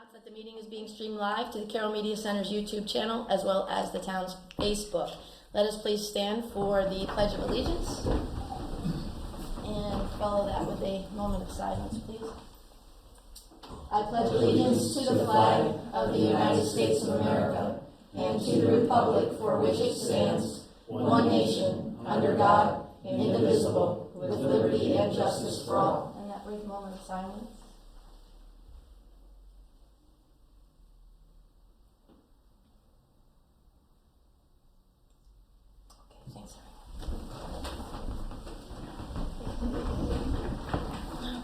announce that the meeting is being streamed live to the Carroll Media Center's YouTube channel as well as the town's Facebook. Let us please stand for the Pledge of Allegiance and follow that with a moment of silence, please. I pledge allegiance to the flag of the United States of America and to the republic for which it stands, one nation, under God, indivisible, with liberty and justice for all. And that brief moment of silence. Okay, thanks, everyone.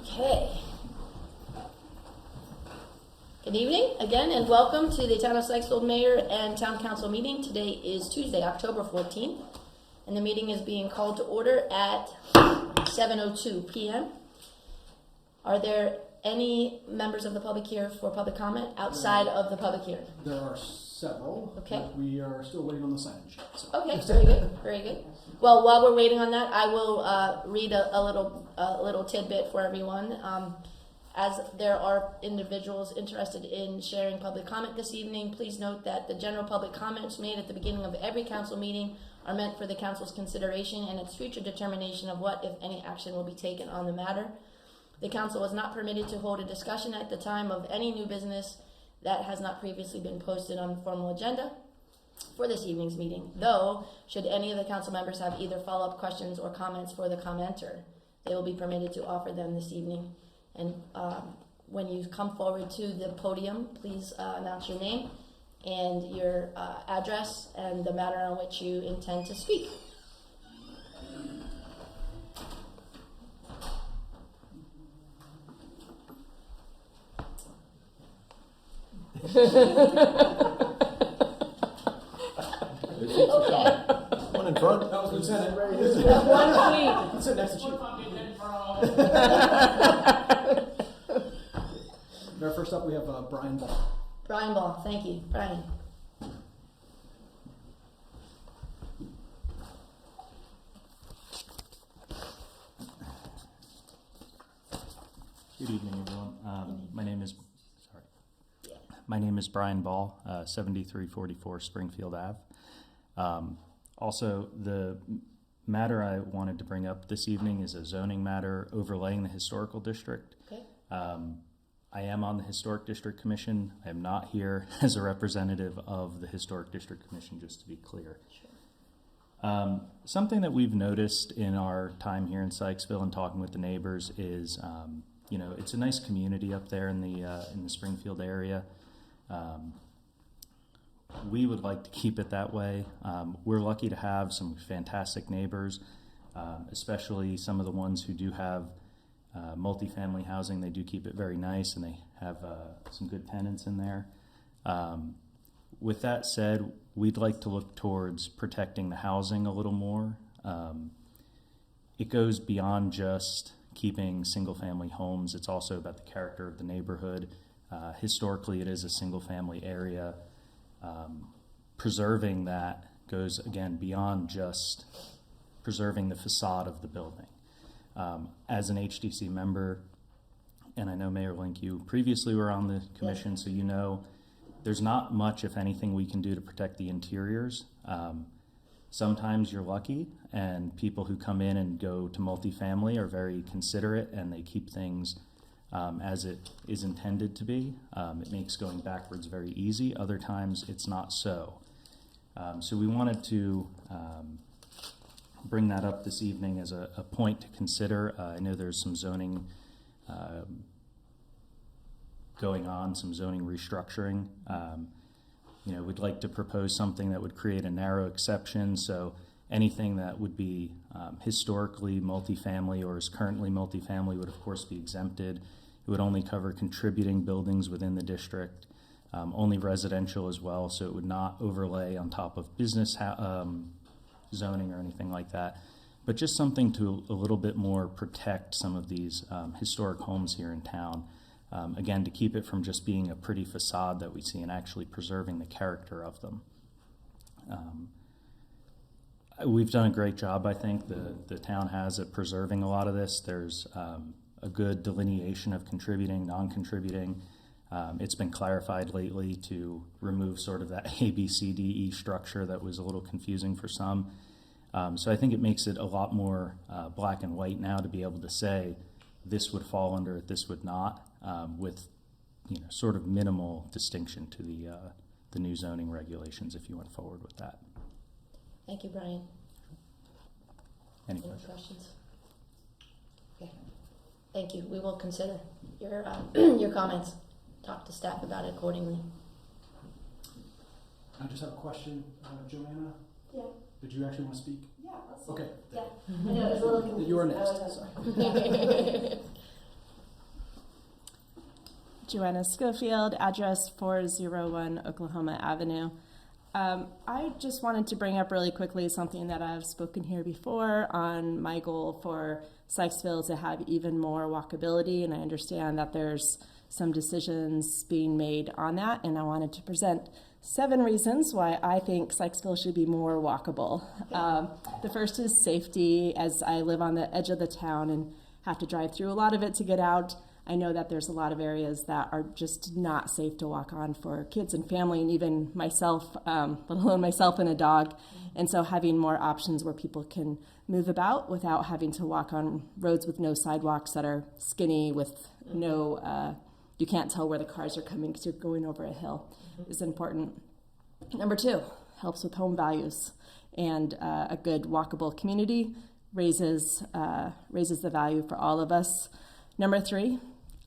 Okay. Good evening again, and welcome to the Town of Sykesville Mayor and Town Council meeting. Today is Tuesday, October 14th, and the meeting is being called to order at 7:02 p.m. Are there any members of the public here for public comment outside of the public hearing? There are several. Okay. But we are still waiting on the sign-in sheet. So. Okay, very good, very good. Well, while we're waiting on that, I will read a little tidbit for everyone. As there are individuals interested in sharing public comment this evening, please note that the general public comments made at the beginning of every council meeting are meant for the council's consideration and its future determination of what, if any, action will be taken on the matter. The council is not permitted to hold a discussion at the time of any new business that has not previously been posted on the formal agenda for this evening's meeting, though, should any of the council members have either follow-up questions or comments for the commenter, they will be permitted to offer them this evening. And when you come forward to the podium, please announce your name and your address and the matter on which you intend to speak. Okay. One in front. That was Lieutenant Ray. One seat. Let's sit next to you. First up, we have Brian Ball. Brian Ball, thank you. Brian. Good evening, everyone. My name is Brian Ball, 7344 Springfield Ave. Also, the matter I wanted to bring up this evening is a zoning matter overlaying the historical district. Okay. I am on the Historic District Commission. I am not here as a representative of the Historic District Commission, just to be clear. Sure. Something that we've noticed in our time here in Sykesville and talking with the neighbors is, it's a nice community up there in the Springfield area. We would like to keep it that way. We're lucky to have some fantastic neighbors, especially some of the ones who do have multifamily housing. They do keep it very nice, and they have some good tenants in there. With that said, we'd like to look towards protecting the housing a little more. It goes beyond just keeping single-family homes. It's also about the character of the neighborhood. Historically, it is a single-family area. Preserving that goes, again, beyond just preserving the facade of the building. As an HDC member, and I know Mayor Link, you previously were on the commission, so you know there's not much, if anything, we can do to protect the interiors. Sometimes you're lucky, and people who come in and go to multifamily are very considerate, and they keep things as it is intended to be. It makes going backwards very easy. Other times it's not so. So we wanted to bring that up this evening as a point to consider. I know there's some zoning going on, some zoning restructuring. We'd like to propose something that would create a narrow exception, so anything that would be historically multifamily or is currently multifamily would of course be exempted. It would only cover contributing buildings within the district, only residential as well, so it would not overlay on top of business zoning or anything like that, but just something to a little bit more protect some of these historic homes here in town. Again, to keep it from just being a pretty facade that we see and actually preserving the character of them. We've done a great job, I think. The town has at preserving a lot of this. There's a good delineation of contributing, non-contributing. It's been clarified lately to remove sort of that A, B, C, D, E structure that was a little confusing for some. So I think it makes it a lot more black and white now to be able to say this would fall under it, this would not, with sort of minimal distinction to the new zoning regulations if you went forward with that. Thank you, Brian. Any Any questions? questions? Okay. Thank you. We will consider your your comments. Talk to staff about it accordingly. I just have a question, Joanna. Yeah. Did you actually want to speak? Yeah, let's Okay. Yeah. I know, it was a little confusing. You are next. Sorry. Joanna Schofield, address 401 Oklahoma Avenue. I just wanted to bring up really quickly something that I've spoken here before on my goal for Sykesville to have even more walkability, and I understand that there's some decisions being made on that, and I wanted to present 7 reasons why I think Sykesville should be more walkable. The first is safety, as I live on the edge of the town and have to drive through a lot of it to get out. I know that there's a lot of areas that are just not safe to walk on for kids and family, and even myself, let alone myself and a dog. And so having more options where people can move about without having to walk on roads with no sidewalks that are skinny with no, you can't tell where the cars are coming because you're going over a hill is important. Number 2, helps with home values, and a good walkable community raises the value for all of us. Number 3,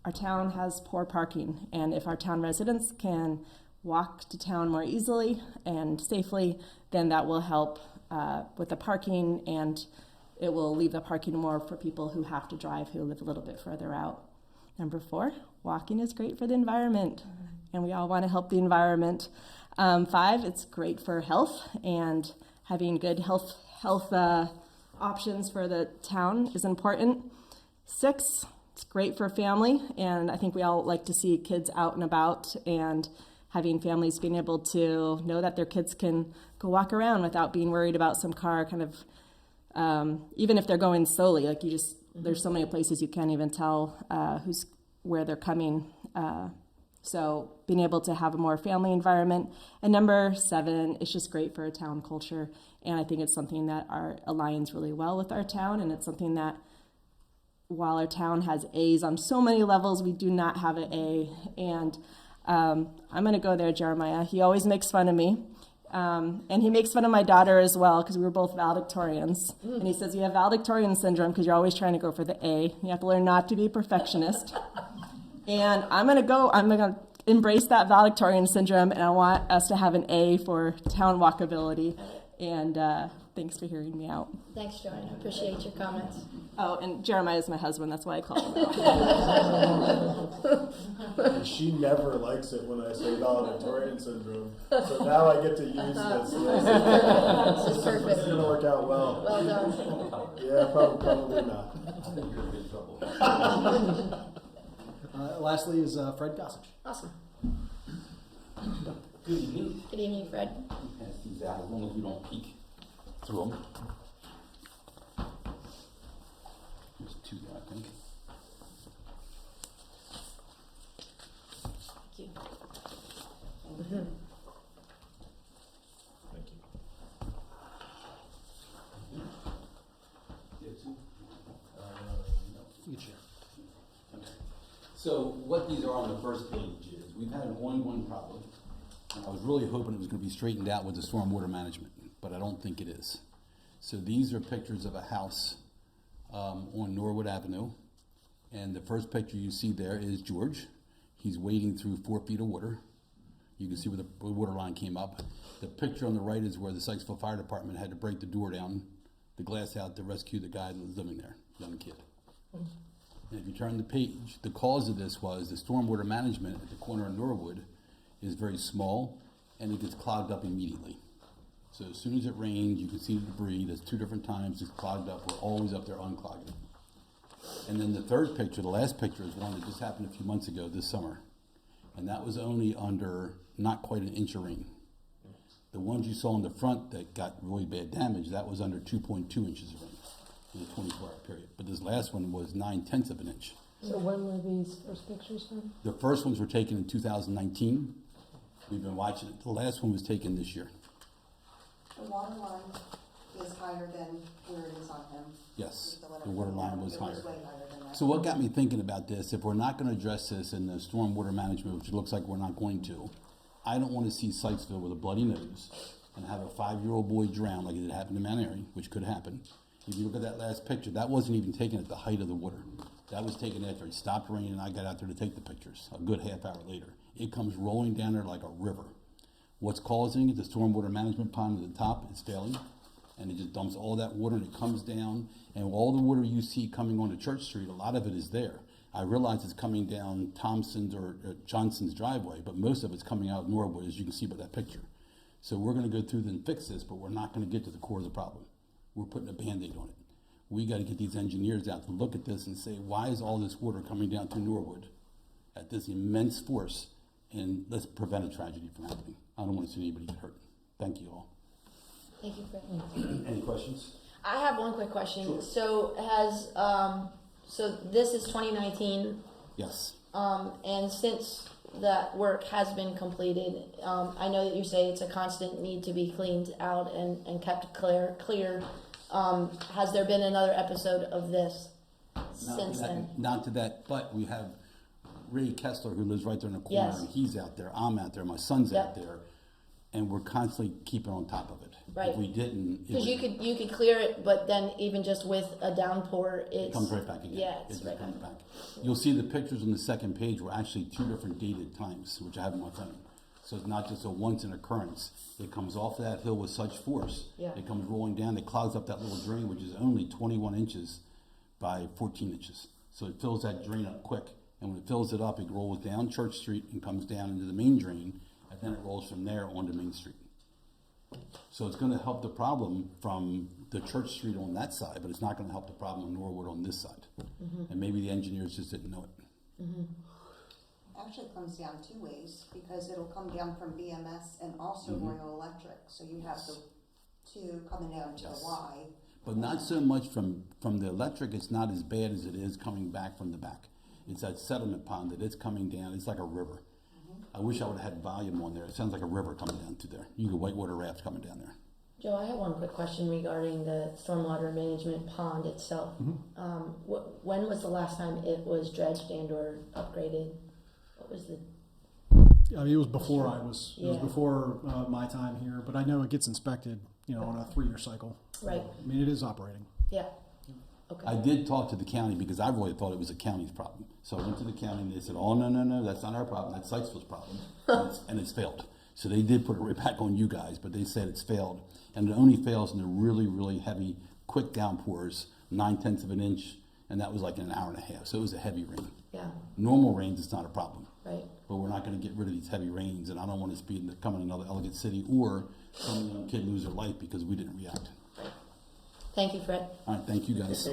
our town has poor parking, and if our town residents can walk to town more easily and safely, then that will help with the parking, and it will leave the parking more for people who have to drive, who live a little bit further out. Number 4, walking is great for the environment, and we all want to help the environment. 5, it's great for health, and having good health options for the town is important. 6, it's great for family, and I think we all like to see kids out and about, and having families being able to know that their kids can go walk around without being worried about some car kind of, even if they're going slowly, like there's so many places you can't even tell where they're coming. So being able to have a more family environment. And number 7, it's just great for a town culture, and I think it's something that aligns really well with our town, and it's something that while our town has A's on so many levels, we do not have an A. And I'm going to go there, Jeremiah. He always makes fun of me. And he makes fun of my daughter as well, because we were both valedictorians. And he says, you have valedictorian syndrome because you're always trying to go for the A. You have to learn not to be a perfectionist. And I'm going to embrace that valedictorian syndrome, and I want us to have an A for town walkability. And thanks for hearing me out. Thanks, Joanna. I appreciate your comments. Oh, and Jeremiah is my husband. That's why I call him. And she never likes it when I say valedictorian syndrome. So now I get to use this. This is perfect. It's going to work out well. Well done. Yeah, probably not. I think you're in big trouble. Lastly is Fred Gossage. Awesome. Good evening. Good evening, Fred. Pass these out as long as you don't peek through them. There's 2 there, I think. Thank you. Thank you. You share. Okay. So what these are on the first page is we've had an ongoing problem. And I was really hoping it was going to be straightened out with the stormwater management, but I don't think it is. So these are pictures of a house on Norwood Avenue, and the first picture you see there is George. He's wading through 4 feet of water. You can see where the water line came up. The picture on the right is where the Sykesville Fire Department had to break the door down, the glass out, to rescue the guy that was living there, young kid. And if you turn the page, the cause of this was the stormwater management at the corner of Norwood is very small, and it gets clogged up immediately. So as soon as it rains, you can see the debris. There's 2 different times it's clogged up. We're always up there unclogging it. And then the third picture, the last picture, is one that just happened a few months ago this summer. And that was only under not quite an inch of rain. The ones you saw in the front that got really bad damage, that was under 2.2 inches of rain in a 24-hour period. But this last one was 9/10 of an inch. So when were these first pictures from? The first ones were taken in 2019. We've been watching it. The last one was taken this year. The water line is higher than where it is on him. Yes, With the water line was It higher. was way higher than that. So what got me thinking about this, if we're not going to address this in the stormwater management, which it looks like we're not going to, I don't want to see Sykesville with a bloody nose and have a 5-year-old boy drown like it happened in Mount Airy, which could happen. If you look at that last picture, that wasn't even taken at the height of the water. That was taken after it stopped raining and I got out there to take the pictures a good half hour later. It comes rolling down there like a river. What's causing it, the stormwater management pond at the top is failing, and it just dumps all that water and it comes down, and all the water you see coming onto Church Street, a lot of it is there. I realize it's coming down Thompson's or Johnson's driveway, but most of it's coming out of Norwood, as you can see by that picture. So we're going to go through and fix this, but we're not going to get to the core of the problem. We're putting a Band-Aid on it. We got to get these engineers out to look at this and say, why is all this water coming down through Norwood at this immense force, and let's prevent a tragedy from happening. I don't want to see anybody get hurt. Thank you all. Thank you, Fred. Any questions? I have one quick question. Sure. So has so this is 2019, Yes. and since that work has been completed, I know that you say it's a constant need to be cleaned out and kept clear. Has there been another episode of this since then? Not to that, but we have Ray Kessler, who lives right there in the corner, Yes. and he's out there, I'm out there, my son's out Yep. there, and we're constantly keeping on top of it. Right. If we didn't, it Because would- you could clear it, but then even just with a downpour, it comes right back again. Yeah, it's It right comes back. back. You'll see the pictures on the second page were actually 2 different dated times, which I have on my phone. So it's not just a once an occurrence. It comes off that hill with such force. Yeah. It comes rolling down. It clogs up that little drain, which is only 21 inches by 14 inches. So it fills that drain up quick. And when it fills it up, it rolls down Church Street and comes down into the main drain. And then it rolls from there onto Main Street. So it's going to help the problem from the Church Street on that side, but it's not going to help the problem in Norwood on this side. And maybe the engineers just didn't know it. Actually, it comes down 2 ways, because it'll come down from BMS and also Mm-hmm. Royal Electric. So you have the two coming down to Yes. the Y. But not so much from the electric, it's not as bad as it is coming back from the back. It's that settlement pond that it's coming down, it's like a river. I wish I would have had volume on there. It sounds like a river coming down through there. You get whitewater rafts coming down there. Joe, I have one quick question regarding the stormwater management pond itself. When was the last time it was dredged and or upgraded? What was the? I mean, it was before it was Yeah. before my time here, but I know it gets inspected, on a 3-year cycle. Right. I mean, it is operating. Yeah. Okay. I did talk to the county because I really thought it was a county's problem. So I went to the county and they said, oh, no, that's not our problem. That's Sykesville's problem. and it's failed. So they did put it right back on you guys, but they said it's failed. And it only fails in the really, really heavy, quick downpours, 9/10 of an inch, and that was like in an hour and a half. So it was a heavy rain. Yeah. Normal rains, it's not a problem. Right. But we're not going to get rid of these heavy rains, and I don't want us becoming another Elegant City or some young kid lose their life because we didn't react. Thank you, Fred. All right, thank you guys.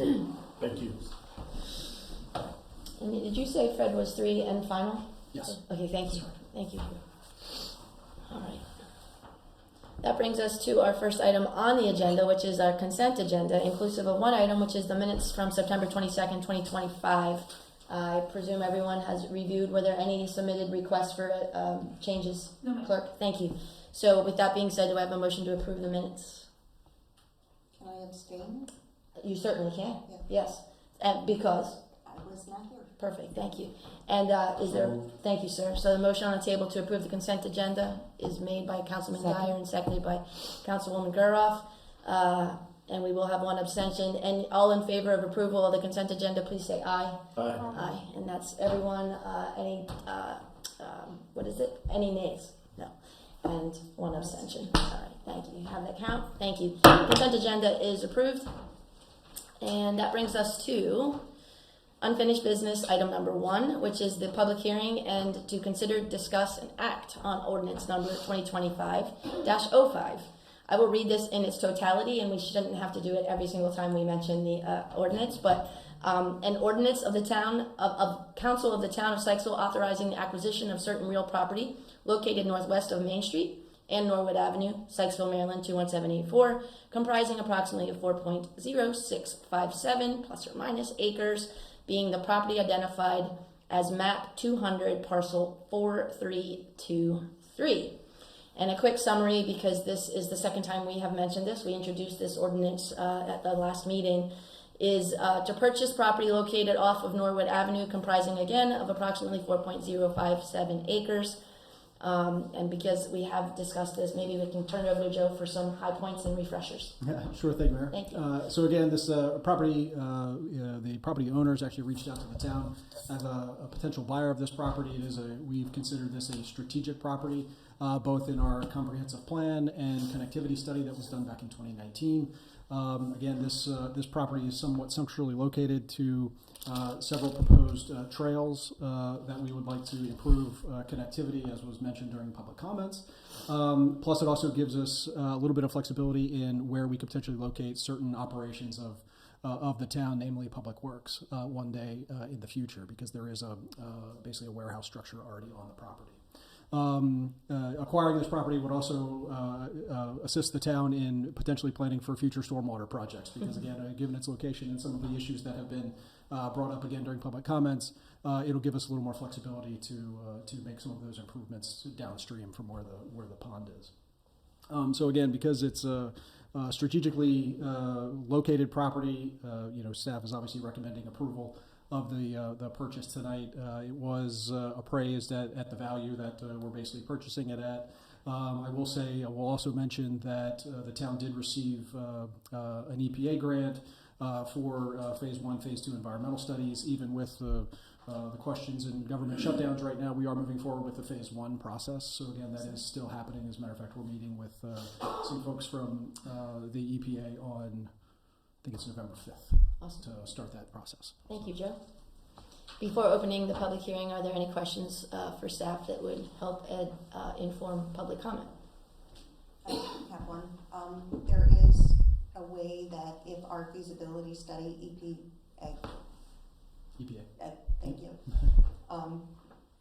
Thank you. And did you say Fred was 3 and final? Yes. Okay, thank you. Thank you. All right. That brings us to our first item on the agenda, which is our consent agenda, inclusive of one item, which is the minutes from September 22nd, 2025. I presume everyone has reviewed. Were there any submitted requests for changes? No, ma'am. Clerk, thank you. So with that being said, do I have a motion to approve the minutes? Can I abstain? You certainly can. Yeah. Yes. And because? I was not here. Perfect, thank you. And is there, thank you, sir. So the motion on the table to approve the consent agenda is made by Councilman Dyer and seconded by Councilwoman Guroff. And we will have one abstention. And all in favor of approval of the consent agenda, please say aye. Aye. Aye. And that's everyone. What is it? Any nays? No. And one abstention. All right, thank you. Have that count? Thank you. Consent agenda is approved. And that brings us to unfinished business item number 1, which is the public hearing and to consider, discuss, and act on ordinance number 2025-05. I will read this in its totality, and we shouldn't have to do it every single time we mention the ordinance, but an ordinance of the town of council of the town of Sykesville authorizing the acquisition of certain real property located northwest of Main Street and Norwood Avenue, Sykesville, Maryland 21784, comprising approximately 4.0657 plus or minus acres, being the property identified as map 200 parcel 4323. And a quick summary, because this is the second time we have mentioned this, we introduced this ordinance at the last meeting, is to purchase property located off of Norwood Avenue, comprising again of approximately 4.057 acres. And because we have discussed this, maybe we can turn it over to Joe for some high points and refreshers. Yeah, sure thing, Mayor. Thank you. So again, this property, the property owners actually reached out to the town as a potential buyer of this property. We've considered this a strategic property, both in our comprehensive plan and connectivity study that was done back in 2019. Again, this property is somewhat centrally located to several proposed trails that we would like to improve connectivity, as was mentioned during public comments. Plus, it also gives us a little bit of flexibility in where we could potentially locate certain operations of the town, namely public works, one day in the future, because there is basically a warehouse structure already on the property. Acquiring this property would also assist the town in potentially planning for future stormwater projects, because again, given its location and some of the issues that have been brought up again during public comments, it'll give us a little more flexibility to make some of those improvements downstream from where the pond is. So again, because it's a strategically located property, staff is obviously recommending approval of the purchase tonight. It was appraised at the value that we're basically purchasing it at. I will also mention that the town did receive an EPA grant for phase 1, phase 2 environmental studies. Even with the questions and government shutdowns right now, we are moving forward with the phase 1 process. So again, that is still happening. As a matter of fact, we're meeting with some folks from the EPA on, I think it's November 5th. Awesome. To start that process. Thank you, Joe. Before opening the public hearing, are there any questions for staff that would help inform public comment? I have one. There is a way that if our feasibility study, EPA. Thank you,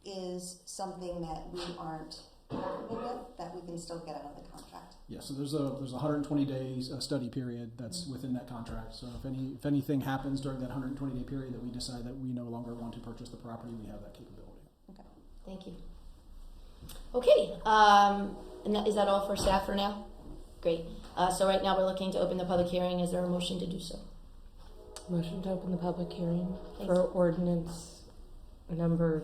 is something that we aren't comfortable with, that we can still get another contract. Yeah, so there's a 120 days study period that's within that contract. So if anything happens during that 120 day period that we decide that we no longer want to purchase the property, we have that capability. Okay. Thank you. Okay, and is that all for staff for now? Great. So right now we're looking to open the public hearing. Is there a motion to do so? Motion to open the public hearing Thanks. for ordinance number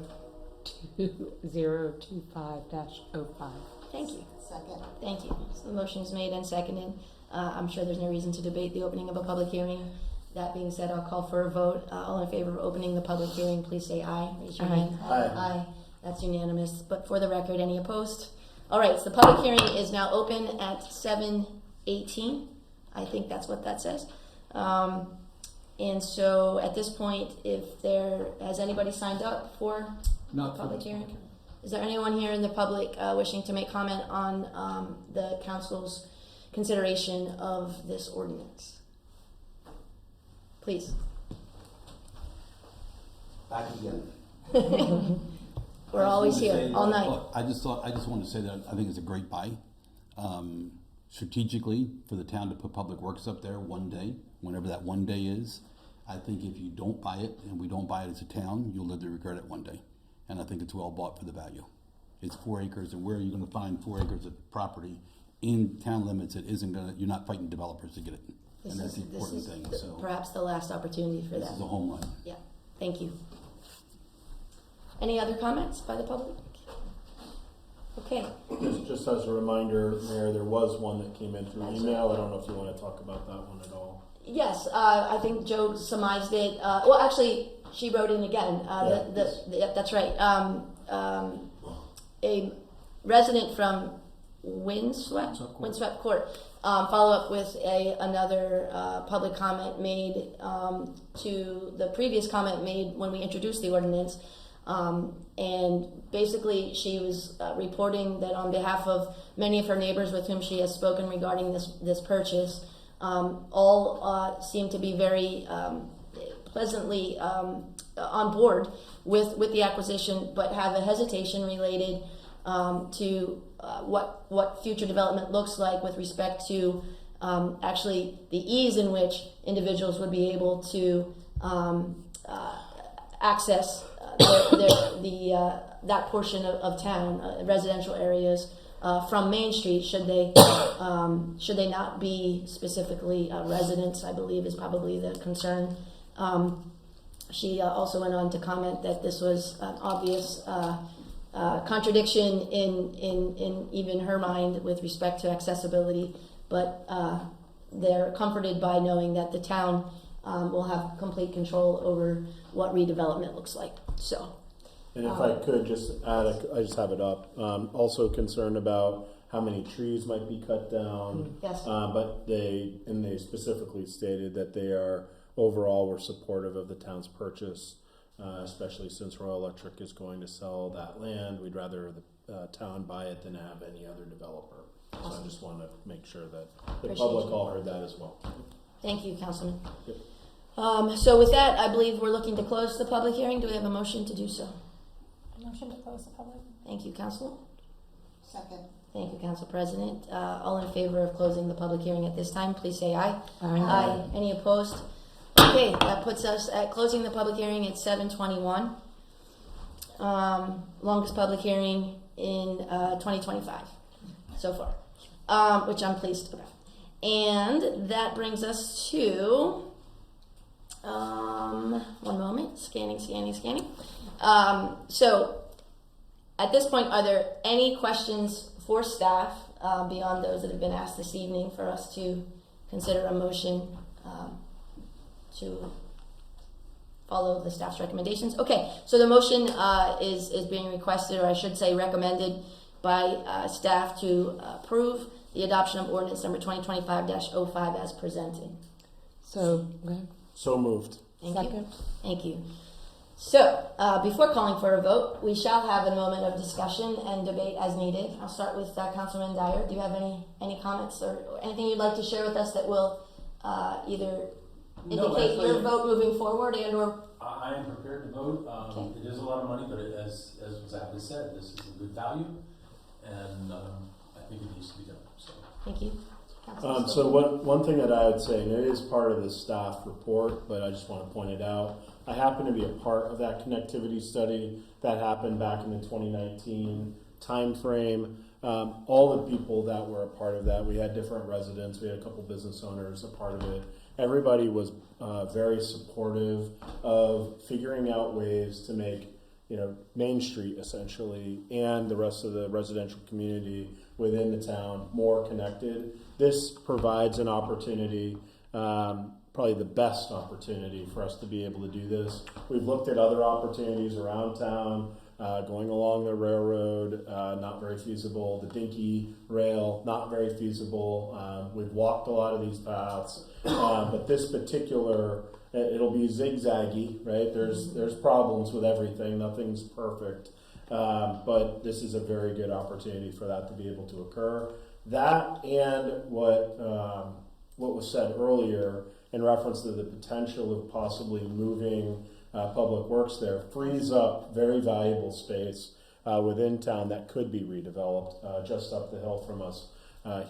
2025-05. Thank you. Second. Thank you. So the motion is made and seconded. I'm sure there's no reason to debate the opening of a public hearing. That being said, I'll call for a vote. All in favor of opening the public hearing, please say aye. Raise your Aye. hand. Aye. Aye. That's unanimous. But for the record, any opposed? All right, so the public hearing is now open at 7:18. I think that's what that says. And so at this point, has anybody signed up for Not the for public this hearing? public Is there anyone here in the public wishing to make comment on the council's consideration of this ordinance? Please. Back again. We're always here, all night. I just wanted to say that I think it's a great buy. Strategically, for the town to put public works up there one day, whenever that one day is, I think if you don't buy it, and we don't buy it as a town, you'll live to regret it one day. And I think it's well bought for the value. It's 4 acres, and where are you gonna find 4 acres of property in town limits that you're not fighting developers to get it? And that's the important thing, so. Perhaps the last opportunity for This that. is a home run. Yeah, thank you. Any other comments by the public? Okay, Just as a reminder, Mayor, there was one that came in through email. I don't know if you want to talk about that one at all. yes, I think Joe surmised it. Well, actually, she wrote in again. That's right. A resident from Windswept Court follow up with another public comment made to the previous comment made when we introduced the ordinance. And basically she was reporting that on behalf of many of her neighbors with whom she has spoken regarding this purchase, all seem to be very pleasantly on board with the acquisition, but have a hesitation related to what future development looks like with respect to actually the ease in which individuals would be able to access that portion of town, residential areas, from Main Street, should they not be specifically residents, I believe is probably the concern. She also went on to comment that this was an obvious contradiction in even her mind with respect to accessibility, but they're comforted by knowing that the town will have complete control over what redevelopment looks like. So. And if I could just add, I just have it up. Also concerned about how many trees might be cut down. Yes. But they specifically stated that they overall were supportive of the town's purchase, especially since Royal Electric is going to sell that land. We'd rather the town buy it than have any other developer. So I just want to make sure that the public all heard that as well. Thank you, Councilman. Yep. So with that, I believe we're looking to close the public hearing. Do we have a motion to do so? Motion to close the public. Thank you, Council. Second. Thank you, Council President. All in favor of closing the public hearing at this time, please say aye. Aye. Any opposed? Okay, that puts us at closing the public hearing at 7:21. Longest public hearing in 2025 so far, which I'm pleased about. And that brings us to, one moment, scanning. So at this point, are there any questions for staff beyond those that have been asked this evening for us to consider a motion to follow the staff's recommendations? Okay, so the motion is being requested, or I should say recommended, by staff to approve the adoption of ordinance number 2025-05 as presented. So, okay. So moved. Thank you. So, before calling for a vote, we shall have a moment of discussion and debate as needed. I'll start with Councilman Dyer. Do you have any comments or anything you'd like to share with us that will either indicate your vote moving forward and or? I am prepared to vote. Okay. It is a lot of money, but as was aptly said, this is a good value, and I think it needs to be done. So. Thank you. So one thing that I would say, and it is part of the staff report, but I just want to point it out. I happen to be a part of that connectivity study that happened back in the 2019 timeframe. All the people that were a part of that, we had different residents, we had a couple business owners a part of it. Everybody was very supportive of figuring out ways to make Main Street essentially and the rest of the residential community within the town more connected. This provides an opportunity, probably the best opportunity for us to be able to do this. We've looked at other opportunities around town, going along the railroad, not very feasible. The Dinky Rail, not very feasible. We've walked a lot of these paths, but this particular, it'll be zigzaggy, right? There's problems with everything. Nothing's perfect, but this is a very good opportunity for that to be able to occur. That and what was said earlier in reference to the potential of possibly moving Public Works there frees up very valuable space within town that could be redeveloped just up the hill from us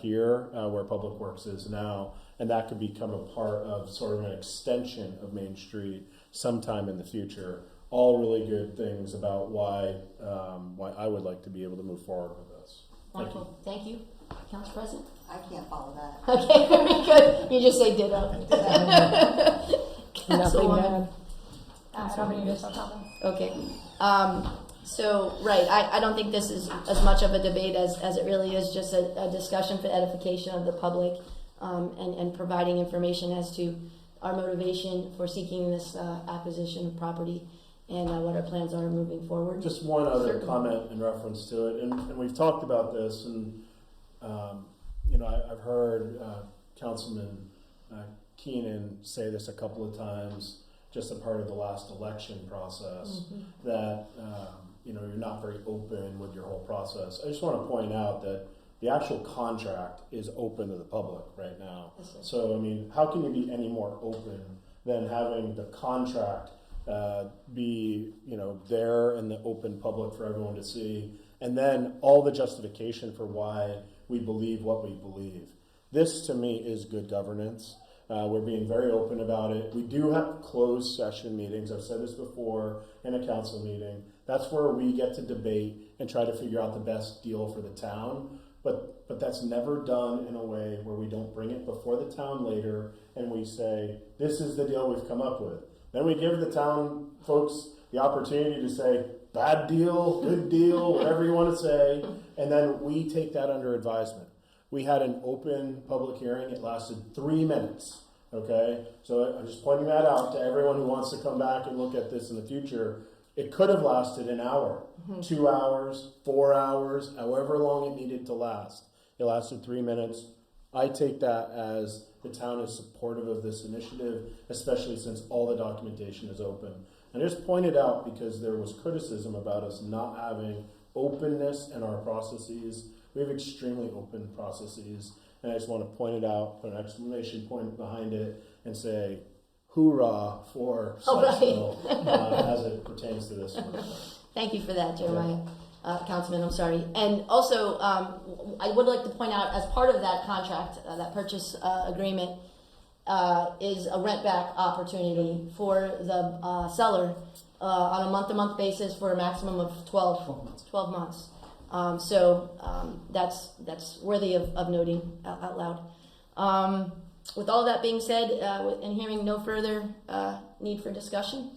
here where Public Works is now, and that could become a part of sort of an extension of Main Street sometime in the future. All really good things about why I would like to be able to move forward with this. Wonderful. Thank you. Council President? I can't follow that. Okay, very good. You just say ditto. Nothing Councilwoman. bad. I don't have any additional comments. Okay. So, right, I don't think this is as much of a debate as it really is just a discussion for edification of the public and providing information as to our motivation for seeking this acquisition of property and what our plans are moving forward. Just one other Certainly. comment in reference to it, and we've talked about this, and I've heard Councilman Keenan say this a couple of times, just a part of the last election process, that you're not very open with your whole process. I just want to point out that the actual contract is open to the public right now. Yes, sir. So, I mean, how can you be any more open than having the contract be, there in the open public for everyone to see, and then all the justification for why we believe what we believe. This, to me, is good governance. We're being very open about it. We do have closed session meetings. I've said this before in a council meeting. That's where we get to debate and try to figure out the best deal for the town. But that's never done in a way where we don't bring it before the town later and we say, this is the deal we've come up with. Then we give the town folks the opportunity to say, bad deal, good deal, whatever you want to say, and then we take that under advisement. We had an open public hearing. It lasted 3 minutes, okay? So I'm just pointing that out to everyone who wants to come back and look at this in the future. It could have lasted an hour, 2 hours, 4 hours, however long it needed to last. It lasted 3 minutes. I take that as the town is supportive of this initiative, especially since all the documentation is open. And I just pointed out because there was criticism about us not having openness in our processes. We have extremely open processes, and I just want to point it out, put an exclamation point behind it, and say, hoorah for Sykesville as it pertains to this one. Thank you for that, Jeremiah. Councilman, I'm sorry. And also, I would like to point out, as part of that contract, that purchase agreement, is a rent-back opportunity for the seller on a month-to-month basis for a maximum of 12 months. That's worthy of noting out loud. With all that being said, and hearing no further need for discussion,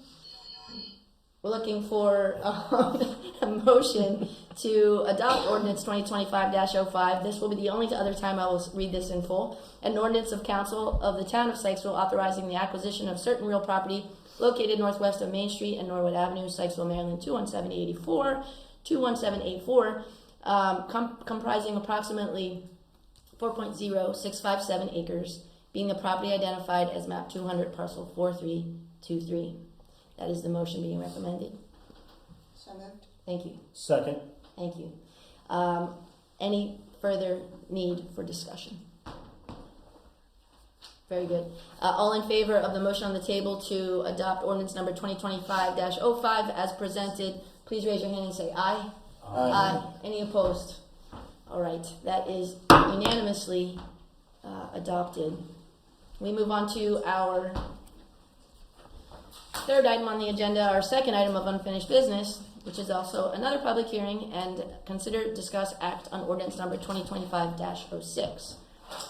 we're looking for a motion to adopt ordinance 2025-05. This will be the only other time I will read this in full. An ordinance of council of the town of Sykesville authorizing the acquisition of certain real property located northwest of Main Street and Norwood Avenue, Sykesville, Maryland, 21784, comprising approximately 4.0657 acres, being the property identified as map 200, parcel 4323. That is the motion being recommended. So moved. Thank you. Second. Thank you. Any further need for discussion? Very good. All in favor of the motion on the table to adopt ordinance number 2025-05 as presented, please raise your hand and say aye. Aye. Any opposed? All right. That is unanimously adopted. We move on to our third item on the agenda, our second item of unfinished business, which is also another public hearing, and consider, discuss, act on ordinance number 2025-06,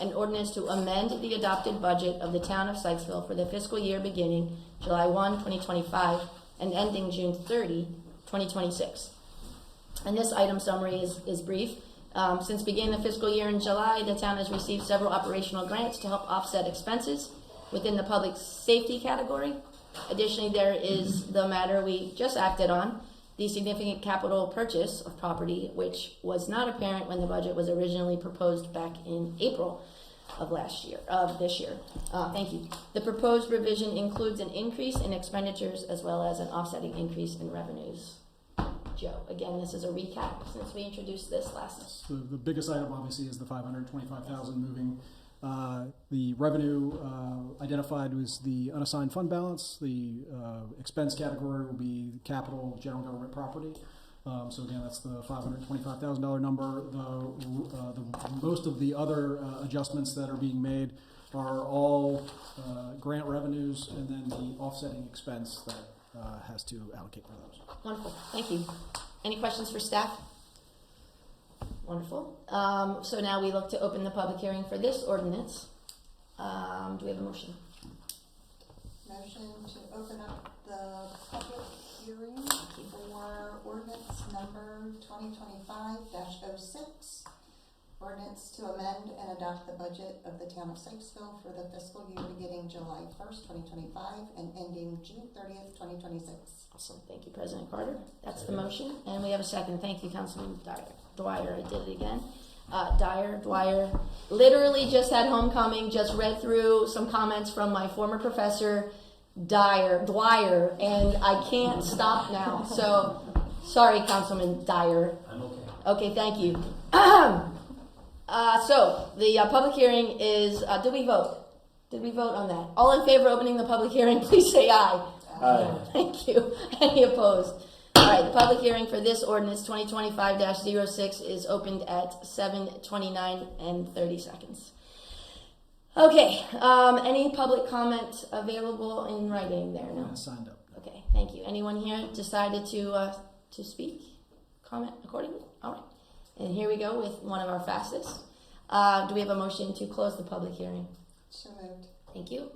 an ordinance to amend the adopted budget of the town of Sykesville for the fiscal year beginning July 1, 2025 and ending June 30, 2026. And this item summary is brief. Since beginning the fiscal year in July, the town has received several operational grants to help offset expenses within the public safety category. Additionally, there is the matter we just acted on, the significant capital purchase of property, which was not apparent when the budget was originally proposed back in April of this year. Thank you. The proposed revision includes an increase in expenditures as well as an offsetting increase in revenues. Joe, again, this is a recap since we introduced this last. So the biggest item obviously is the $525,000 moving. The revenue identified was the unassigned fund balance. The expense category will be capital general government property. So again, that's the $525,000 number. The most of the other adjustments that are being made are all grant revenues, and then the offsetting expense that has to allocate for those. Wonderful. Thank you. Any questions for staff? Wonderful. So now we look to open the public hearing for this ordinance. Do we have a motion? Motion to open up the public hearing for ordinance number 2025-06. Ordinance to amend and adopt the budget of the town of Sykesville for the fiscal year beginning July 1st, 2025 and ending June 30th, 2026. Awesome. Thank you, President Carter. That's the motion. And we have a second. Thank you, Councilman Dwyer. I did it again. Dwyer. Literally just had homecoming, just read through some comments from my former professor, Dwyer, and I can't stop now. So, sorry, Councilman Dyer. I'm okay. Okay, thank you. So, the public hearing is, did we vote? Did we vote on that? All in favor of opening the public hearing, please say aye. Aye. Thank you. Any opposed? All right, the public hearing for this ordinance 2025-06 is opened at 7:29 and 30 seconds. Okay, any public comment available in writing there? No? Signed up. Okay, thank you. Anyone here decided to speak? Comment accordingly? All right. And here we go with one of our fastest. Do we have a motion to close the public hearing? So moved. Thank you.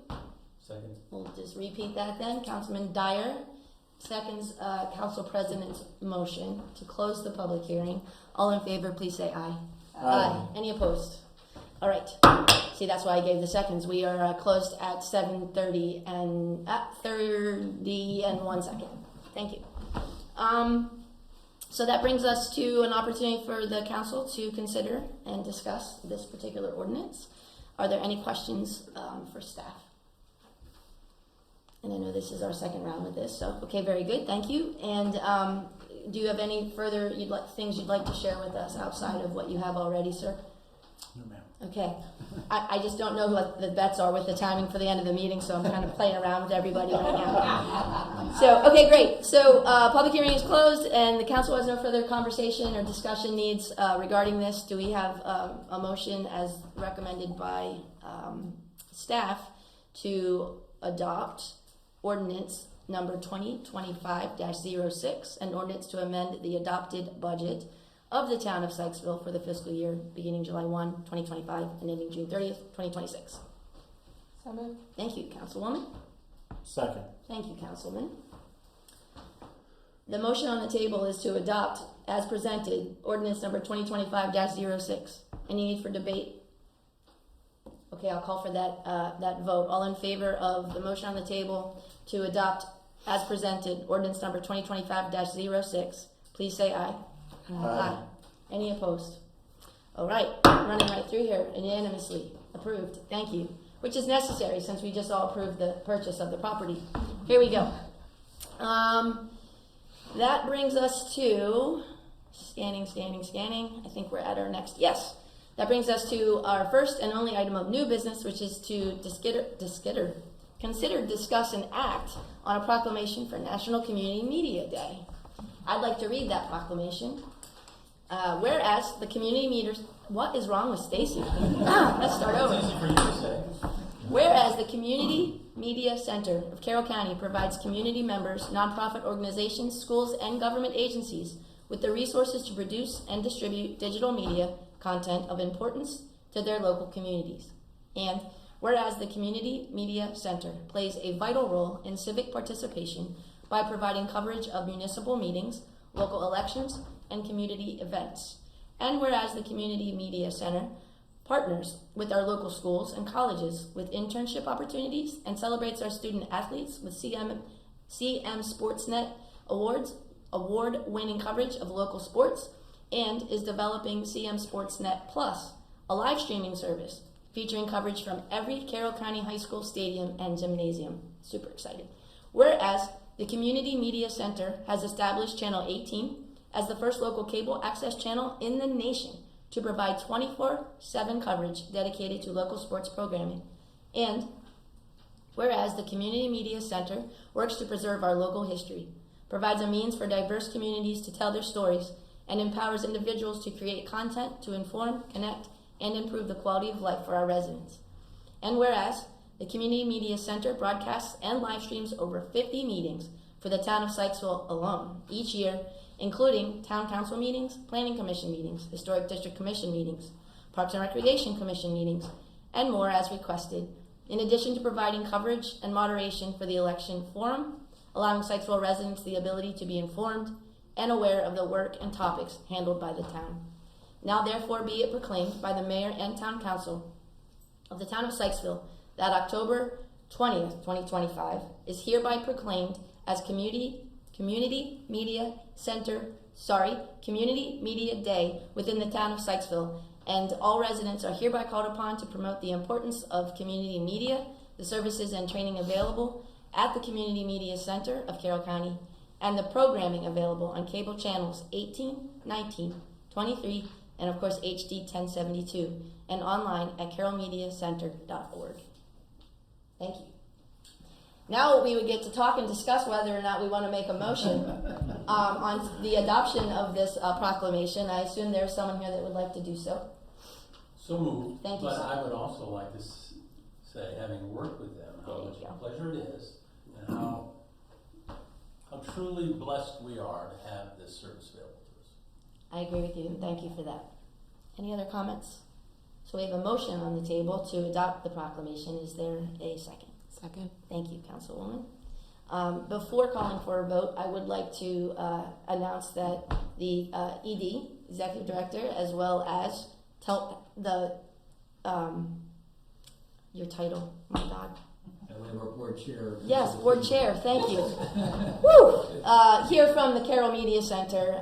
Second. We'll just repeat that then. Councilman Dyer seconds Council President's motion to close the public hearing. All in favor, please say aye. Aye. Any opposed? All right. See, that's why I gave the seconds. We are closed at 7:30 and at 30 and 1 second. Thank you. So that brings us to an opportunity for the council to consider and discuss this particular ordinance. Are there any questions for staff? And I know this is our second round with this, so okay, very good, thank you. And do you have any further things you'd like to share with us outside of what you have already, sir? No, ma'am. Okay, I just don't know what the bets are with the timing for the end of the meeting, so I'm kind of playing around with everybody right now. So, okay, great. So, public hearing is closed, and the council has no further conversation or discussion needs regarding this. Do we have a motion as recommended by staff to adopt ordinance number 2025-06, an ordinance to amend the adopted budget of the town of Sykesville for the fiscal year beginning July 1, 2025 and ending June 30th, 2026. So moved. Thank you, Councilwoman. Second. Thank you, Councilman. The motion on the table is to adopt, as presented, ordinance number 2025-06. Any need for debate? Okay, I'll call for that vote. All in favor of the motion on the table to adopt, as presented, ordinance number 2025-06, please say aye. Aye. Any opposed? All right, running right through here, unanimously approved. Thank you. Which is necessary since we just all approved the purchase of the property. Here we go. That brings us to scanning. I think we're at our next. Yes, that brings us to our first and only item of new business, which is to consider, discuss, and act on a proclamation for National Community Media Day. I'd like to read that proclamation. Whereas the community meters, what is wrong with Stacy? Let's start over. Easy for you to say. Whereas the Community Media Center of Carroll County provides community members, nonprofit organizations, schools, and government agencies with the resources to produce and distribute digital media content of importance to their local communities. And whereas the Community Media Center plays a vital role in civic participation by providing coverage of municipal meetings, local elections, and community events. And whereas the Community Media Center partners with our local schools and colleges with internship opportunities and celebrates our student athletes with CM Sportsnet award-winning coverage of local sports, and is developing CM Sportsnet Plus, a live streaming service featuring coverage from every Carroll County High School stadium and gymnasium. Super excited. Whereas the Community Media Center has established Channel 18 as the first local cable access channel in the nation to provide 24/7 coverage dedicated to local sports programming. And whereas the Community Media Center works to preserve our local history, provides a means for diverse communities to tell their stories, and empowers individuals to create content to inform, connect, and improve the quality of life for our residents. And whereas the Community Media Center broadcasts and live streams over 50 meetings for the town of Sykesville alone each year, including town council meetings, planning commission meetings, historic district commission meetings, parks and recreation commission meetings, and more as requested, in addition to providing coverage and moderation for the election forum, allowing Sykesville residents the ability to be informed and aware of the work and topics handled by the town. Now therefore be it proclaimed by the mayor and town council of the town of Sykesville that October 20th, 2025 is hereby proclaimed as Community Media Day within the town of Sykesville, and all residents are hereby called upon to promote the importance of community media, the services and training available at the Community Media Center of Carroll County, and the programming available on cable channels 18, 19, 23, and of course HD 1072, and online at carrollmediacenter.org. Thank you. Now we would get to talk and discuss whether or not we want to make a motion on the adoption of this proclamation. I assume there's someone here that would like to do so. So moved. Thank you, But sir. I would also like to say, having worked with them, how There much you of a go. pleasure it is, and how truly blessed we are to have this service available to us. I agree with you, and thank you for that. Any other comments? So we have a motion on the table to adopt the proclamation. Is there a second? Second. Thank you, Councilwoman. Before calling for a vote, I would like to announce that the ED, Executive Director, as well as your title, my God. And we have our board chair. Yes, board chair, thank you. Woo! Here from the Carroll Media Center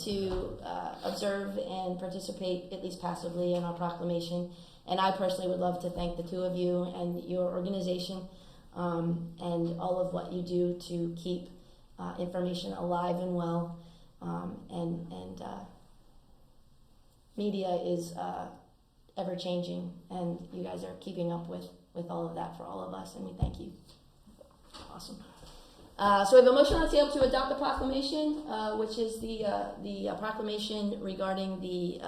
to observe and participate, at least passively, in our proclamation. And I personally would love to thank the two of you and your organization and all of what you do to keep information alive and well. Media is ever changing, and you guys are keeping up with all of that for all of us, and we thank you. Awesome. So we have a motion on the table to adopt the proclamation, which is the proclamation regarding the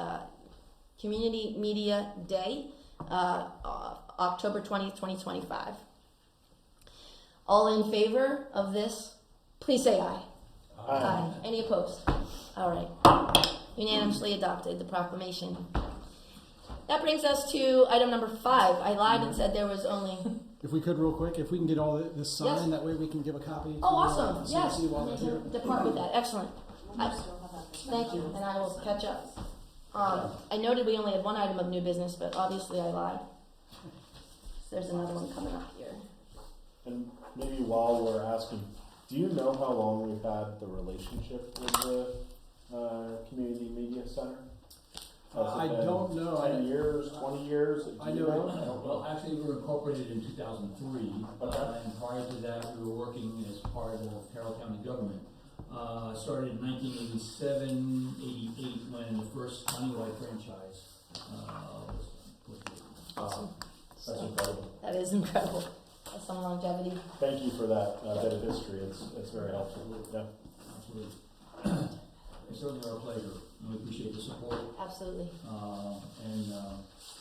Community Media Day, October 20th, 2025. All in favor of this, please say aye. Aye. Any opposed? All right. Unanimously adopted the proclamation. That brings us to item number 5. I lied and said there was only... If we could, real quick, if we can get all this signed, Yes. that way we can give a copy. Oh, awesome. to Yes. CC while We we're here. can depart with that. Excellent. Thank you, and I will catch up. I noted we only had one item of new business, but obviously I lied. There's another one coming up here. And maybe while we're asking, do you know how long we've had the relationship with the Community Media Center? Has it I been don't know. 10 years, 20 years? Do I you know- Well, actually, we were incorporated in 2003, Okay. and prior to that, we were working as part of Carroll County government. Started in 1987, 88, when the first countywide franchise was Awesome. That's incredible. That is incredible. That's some longevity. Thank you for that bit of history. It's very helpful. Yeah. Absolutely. It's certainly our pleasure, and we appreciate the support. Absolutely.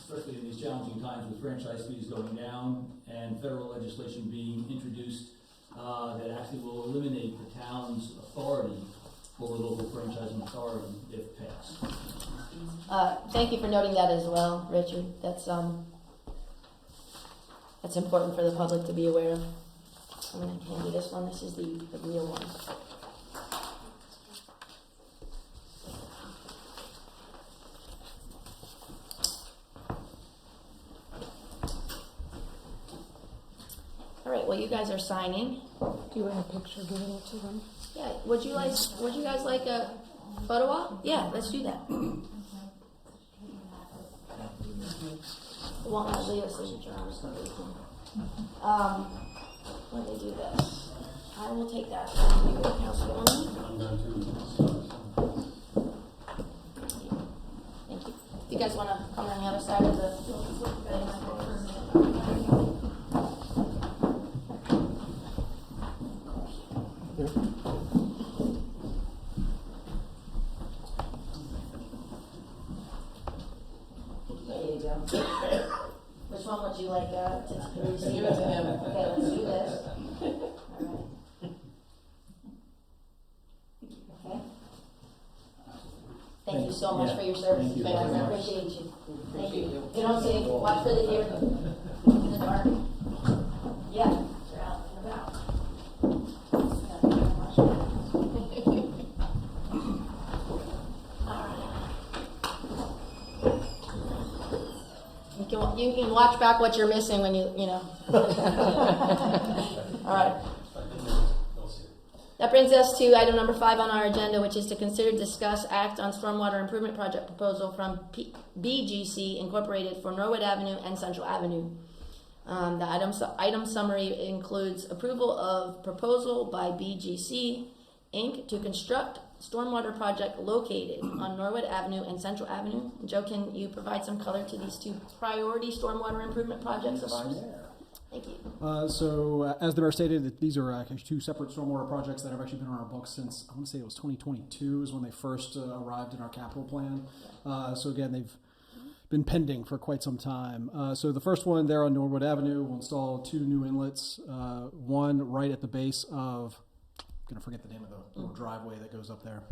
Especially in these challenging times with franchise fees going down and federal legislation being introduced that actually will eliminate the town's authority over local franchising authority if passed. Thank you for noting that as well, Richard. That's important for the public to be aware of. I'm going to hand you this one. This is the real one. All right. Well, you guys are signing. Do you want a picture giving it to them? Yeah. Would you guys like a photo op? Yeah. Let's do that. Won't have Leo's signature on it, so we can. Let me do this. I will take that from you, Councilwoman. I'm going to Thank you. You guys want to come on the other side of the There you go. Which one would you like to receive? Give it to him. Okay, let's do this. All right. Okay. Thank you so much for your service. Thank you guys. very I much. appreciate you. Thank you. You don't see, watch for the deer in the dark. Yeah, they're out and about. You can watch back what you're missing when you know. All right. They'll see it. That brings us to item number 5 on our agenda, which is to consider, discuss, act on stormwater improvement project proposal from BGC Incorporated for Norwood Avenue and Central Avenue. The item summary includes approval of proposal by BGC Inc. to construct stormwater project located on Norwood Avenue and Central Avenue. Joe, can you provide some color to these 2 priority stormwater improvement projects of ours? Thank you. As the mayor stated, that these are actually 2 separate stormwater projects that have actually been on our books since, I want to say it was 2022 is when they first arrived in our capital plan. So again, they've been pending for quite some time. So the first one there on Norwood Avenue will install 2 new inlets, one right at the base of, I'm going to forget the name of the little driveway that goes up there.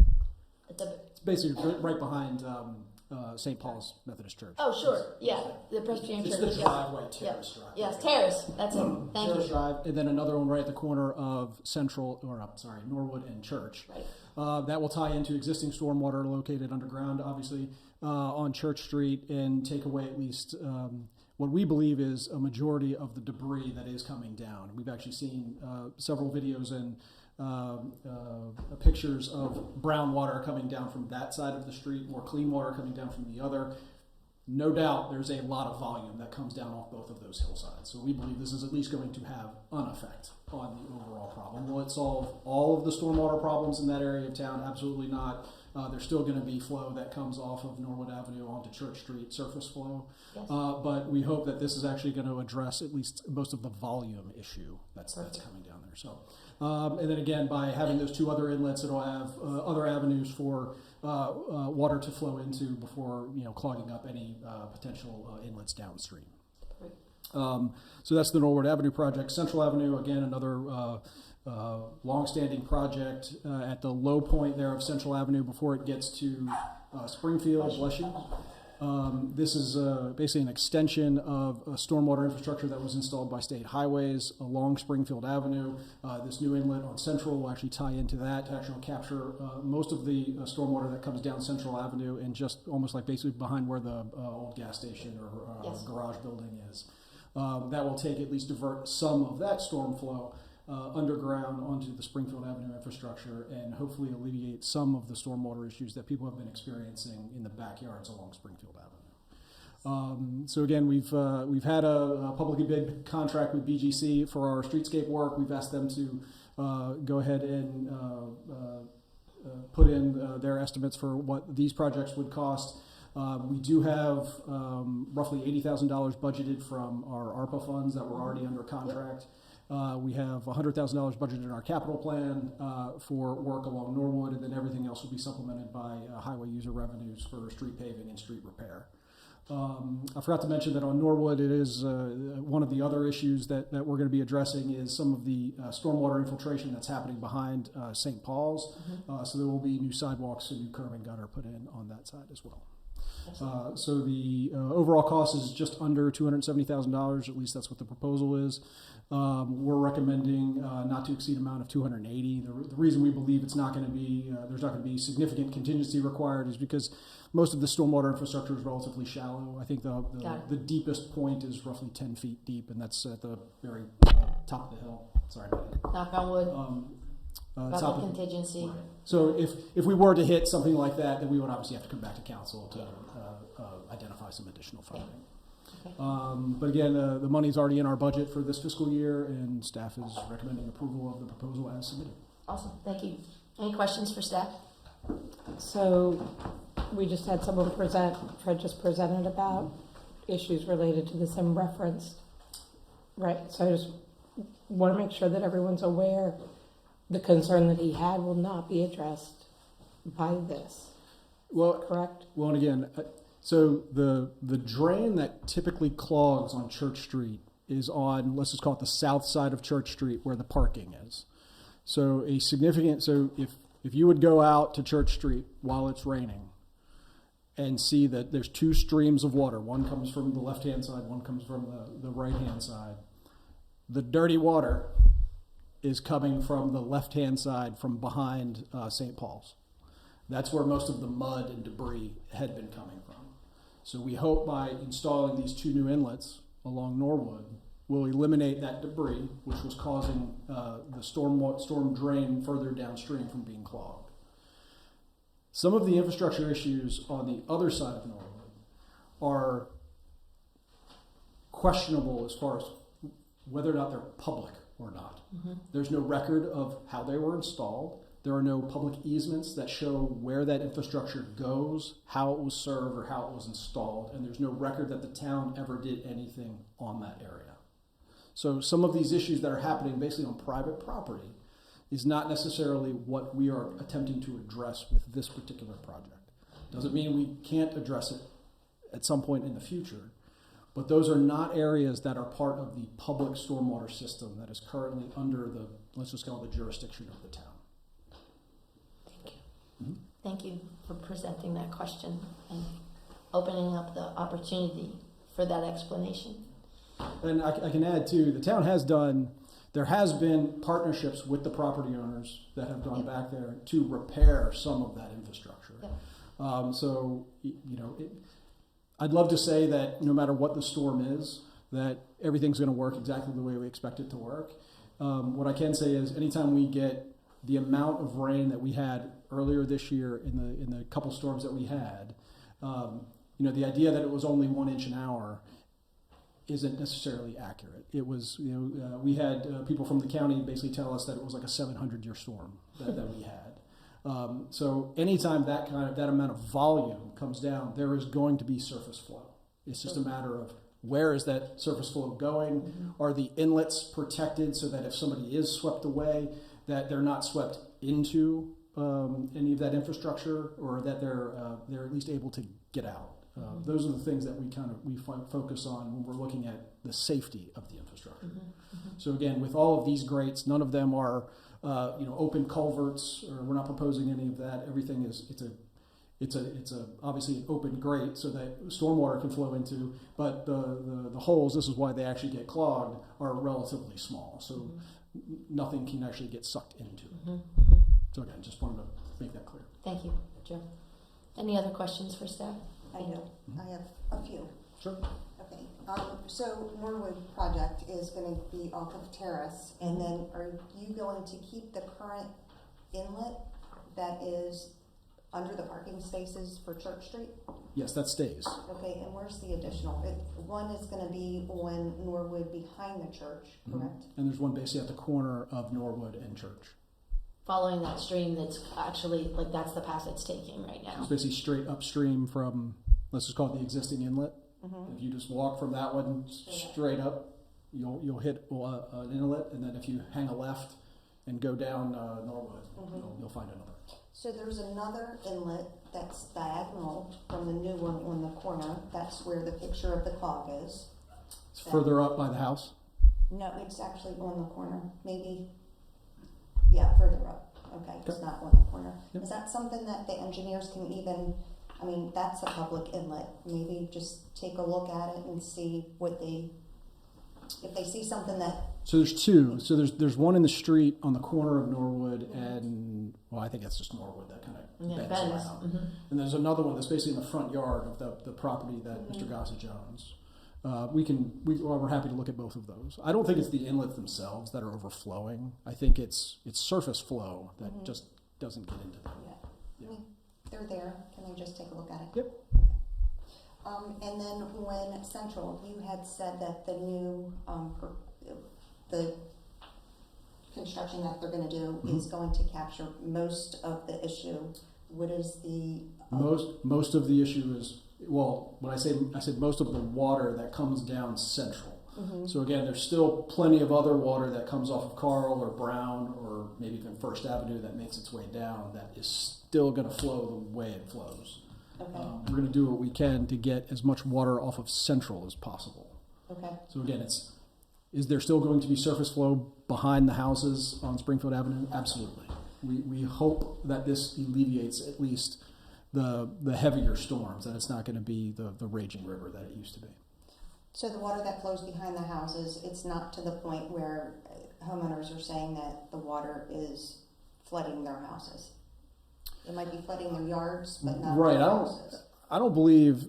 It's basically right behind St. Paul's Methodist Church. Oh, sure. Yeah, the Presbyterian It's Church. the Yeah. driveway, Terrace Drive. Yes, Terrace. That's it. Thank Terrace you. Drive, and then another one right at the corner of Norwood and Church. Right. That will tie into existing stormwater located underground, obviously, on Church Street, and take away at least what we believe is a majority of the debris that is coming down. We've actually seen several videos and pictures of brown water coming down from that side of the street, more clean water coming down from the other. No doubt there's a lot of volume that comes down off both of those hillsides. So we believe this is at least going to have an effect on the overall problem. Will it solve all of the stormwater problems in that area of town? Absolutely not. There's still going to be flow that comes off of Norwood Avenue onto Church Street, surface flow. Yes. But we hope that this is actually going to address at least most of the volume issue that's coming down there. So, and then again, by having those 2 other inlets, it'll have other avenues for water to flow into before clogging up any potential inlets downstream. So that's the Norwood Avenue project. Central Avenue, again, another long-standing project at the low point there of Central Avenue before it gets to Springfield. Bless you. This is basically an extension of a stormwater infrastructure that was installed by State Highways along Springfield Avenue. This new inlet on Central will actually tie into that to actually capture most of the stormwater that comes down Central Avenue and just almost like basically behind where the old gas station or garage building is. That will at least divert some of that storm flow underground onto the Springfield Avenue infrastructure and hopefully alleviate some of the stormwater issues that people have been experiencing in the backyards along Springfield Avenue. So again, we've had a publicly bid contract with BGC for our streetscape work. We've asked them to go ahead and put in their estimates for what these projects would cost. We do have roughly $80,000 budgeted from our ARPA funds that were already under contract. We have $100,000 budgeted in our capital plan for work along Norwood, and then everything else will be supplemented by highway user revenues for street paving and street repair. I forgot to mention that on Norwood, it is one of the other issues that we're going to be addressing is some of the stormwater infiltration that's happening behind St. Paul's. So there will be new sidewalks and new curb and gutter put in on that side as well. So the overall cost is just under $270,000. At least that's what the proposal is. We're recommending not to exceed amount of $280,000. The reason we believe it's not going to be there's not going to be significant contingency required is because most of the stormwater infrastructure is relatively shallow. I think the deepest point is roughly 10 feet deep, and that's at the very top of the hill. Sorry about that. Knock on wood. About the contingency. Right. So if we were to hit something like that, then we would obviously have to come back to council to identify some additional funding. Okay. But again, the money's already in our budget for this fiscal year, and staff is recommending approval of the proposal as submitted. Awesome. Thank you. Any questions for staff? So we just had someone present, Fred just presented about issues related to this and referenced, right? So I just want to make sure that everyone's aware the concern that he had will not be addressed by this. Well, correct? Well, and again, so the drain that typically clogs on Church Street is on, let's just call it the south side of Church Street where the parking is. So if you would go out to Church Street while it's raining and see that there's 2 streams of water, one comes from the left-hand side, one comes from the right-hand side, the dirty water is coming from the left-hand side from behind St. Paul's. That's where most of the mud and debris had been coming from. So we hope by installing these 2 new inlets along Norwood, we'll eliminate that debris, which was causing the storm drain further downstream from being clogged. Some of the infrastructure issues on the other side of Norwood are questionable as far as whether or not they're public or not. There's no record of how they were installed. There are no public easements that show where that infrastructure goes, how it was served, or how it was installed, and there's no record that the town ever did anything on that area. So some of these issues that are happening basically on private property is not necessarily what we are attempting to address with this particular project. Doesn't mean we can't address it at some point in the future. But those are not areas that are part of the public stormwater system that is currently under the, let's just call it the jurisdiction of the town. Thank you for presenting that question and opening up the opportunity for that explanation. And I can add too, the town has there has been partnerships with the property owners that have gone back there to repair some of that infrastructure. So, I'd love to say that no matter what the storm is, that everything's going to work exactly the way we expect it to work. What I can say is anytime we get the amount of rain that we had earlier this year in the couple storms that we had, the idea that it was only 1 inch an hour isn't necessarily accurate. It was, we had people from the county basically tell us that it was like a 700-year storm that we had. So anytime that amount of volume comes down, there is going to be surface flow. It's just a matter of where is that surface flow going? Mm-hmm. Are the inlets protected so that if somebody is swept away, that they're not swept into any of that infrastructure, or that they're at least able to get out. Those are the things that we focus on when we're looking at the safety of the infrastructure. So again, with all of these grates, none of them are open culverts, or we're not proposing any of that. Everything is it's obviously an open grate so that stormwater can flow into, but the holes, this is why they actually get clogged, are relatively small. So nothing can actually get sucked into. So again, just wanted to make that clear. Thank you, Joe. Any other questions for staff? I do. I have a few. Sure. Okay. So Norwood project is going to be off of Terrace, and then are you going to keep the current inlet that is under the parking spaces for Church Street? Yes, that stays. Okay, and where's the additional? One is going to be on Norwood behind the church, correct? And there's one basically at the corner of Norwood and Church. Following that stream that's actually, that's the path it's taking right now. It's basically straight upstream from, let's just call it the existing inlet. If you just walk from that one straight up, you'll hit an inlet, and then if you hang a left and go down Norwood, you'll find another. So there's another inlet that's diagonal from the new one on the corner. That's where the picture of the clog is. It's further up by the house. No, it's actually on the corner. Maybe, yeah, further up. Okay, it's not on the corner. Yep. Is that something that the engineers can even, that's a public inlet. Maybe just take a look at it and see if they see something that... So there's two. So there's one in the street on the corner of Norwood and, I think that's just Norwood that kind of bends around. And there's another one that's basically in the front yard of the property that Mr. Gossage owns. We're happy to look at both of those. I don't think it's the inlets themselves that are overflowing. I think it's surface flow that just doesn't get into them. Yeah. They're there. Can I just take a look at it? Yep. Okay. And then when Central, you had said that the new, the construction that they're going to do is going to capture most of the issue. What is the... Most of the issue is, when I said most of the water that comes down Central. So again, there's still plenty of other water that comes off of Carroll or Brown or maybe even First Avenue that makes its way down that is still going to flow the way it flows. Okay. We're going to do what we can to get as much water off of Central as possible. Okay. So again, is there still going to be surface flow behind the houses on Springfield Avenue? Absolutely. We hope that this alleviates at least the heavier storms, that it's not going to be the raging river that it used to be. So the water that flows behind the houses, it's not to the point where homeowners are saying that the water is flooding their houses. It might be flooding their yards, but not their houses. I don't believe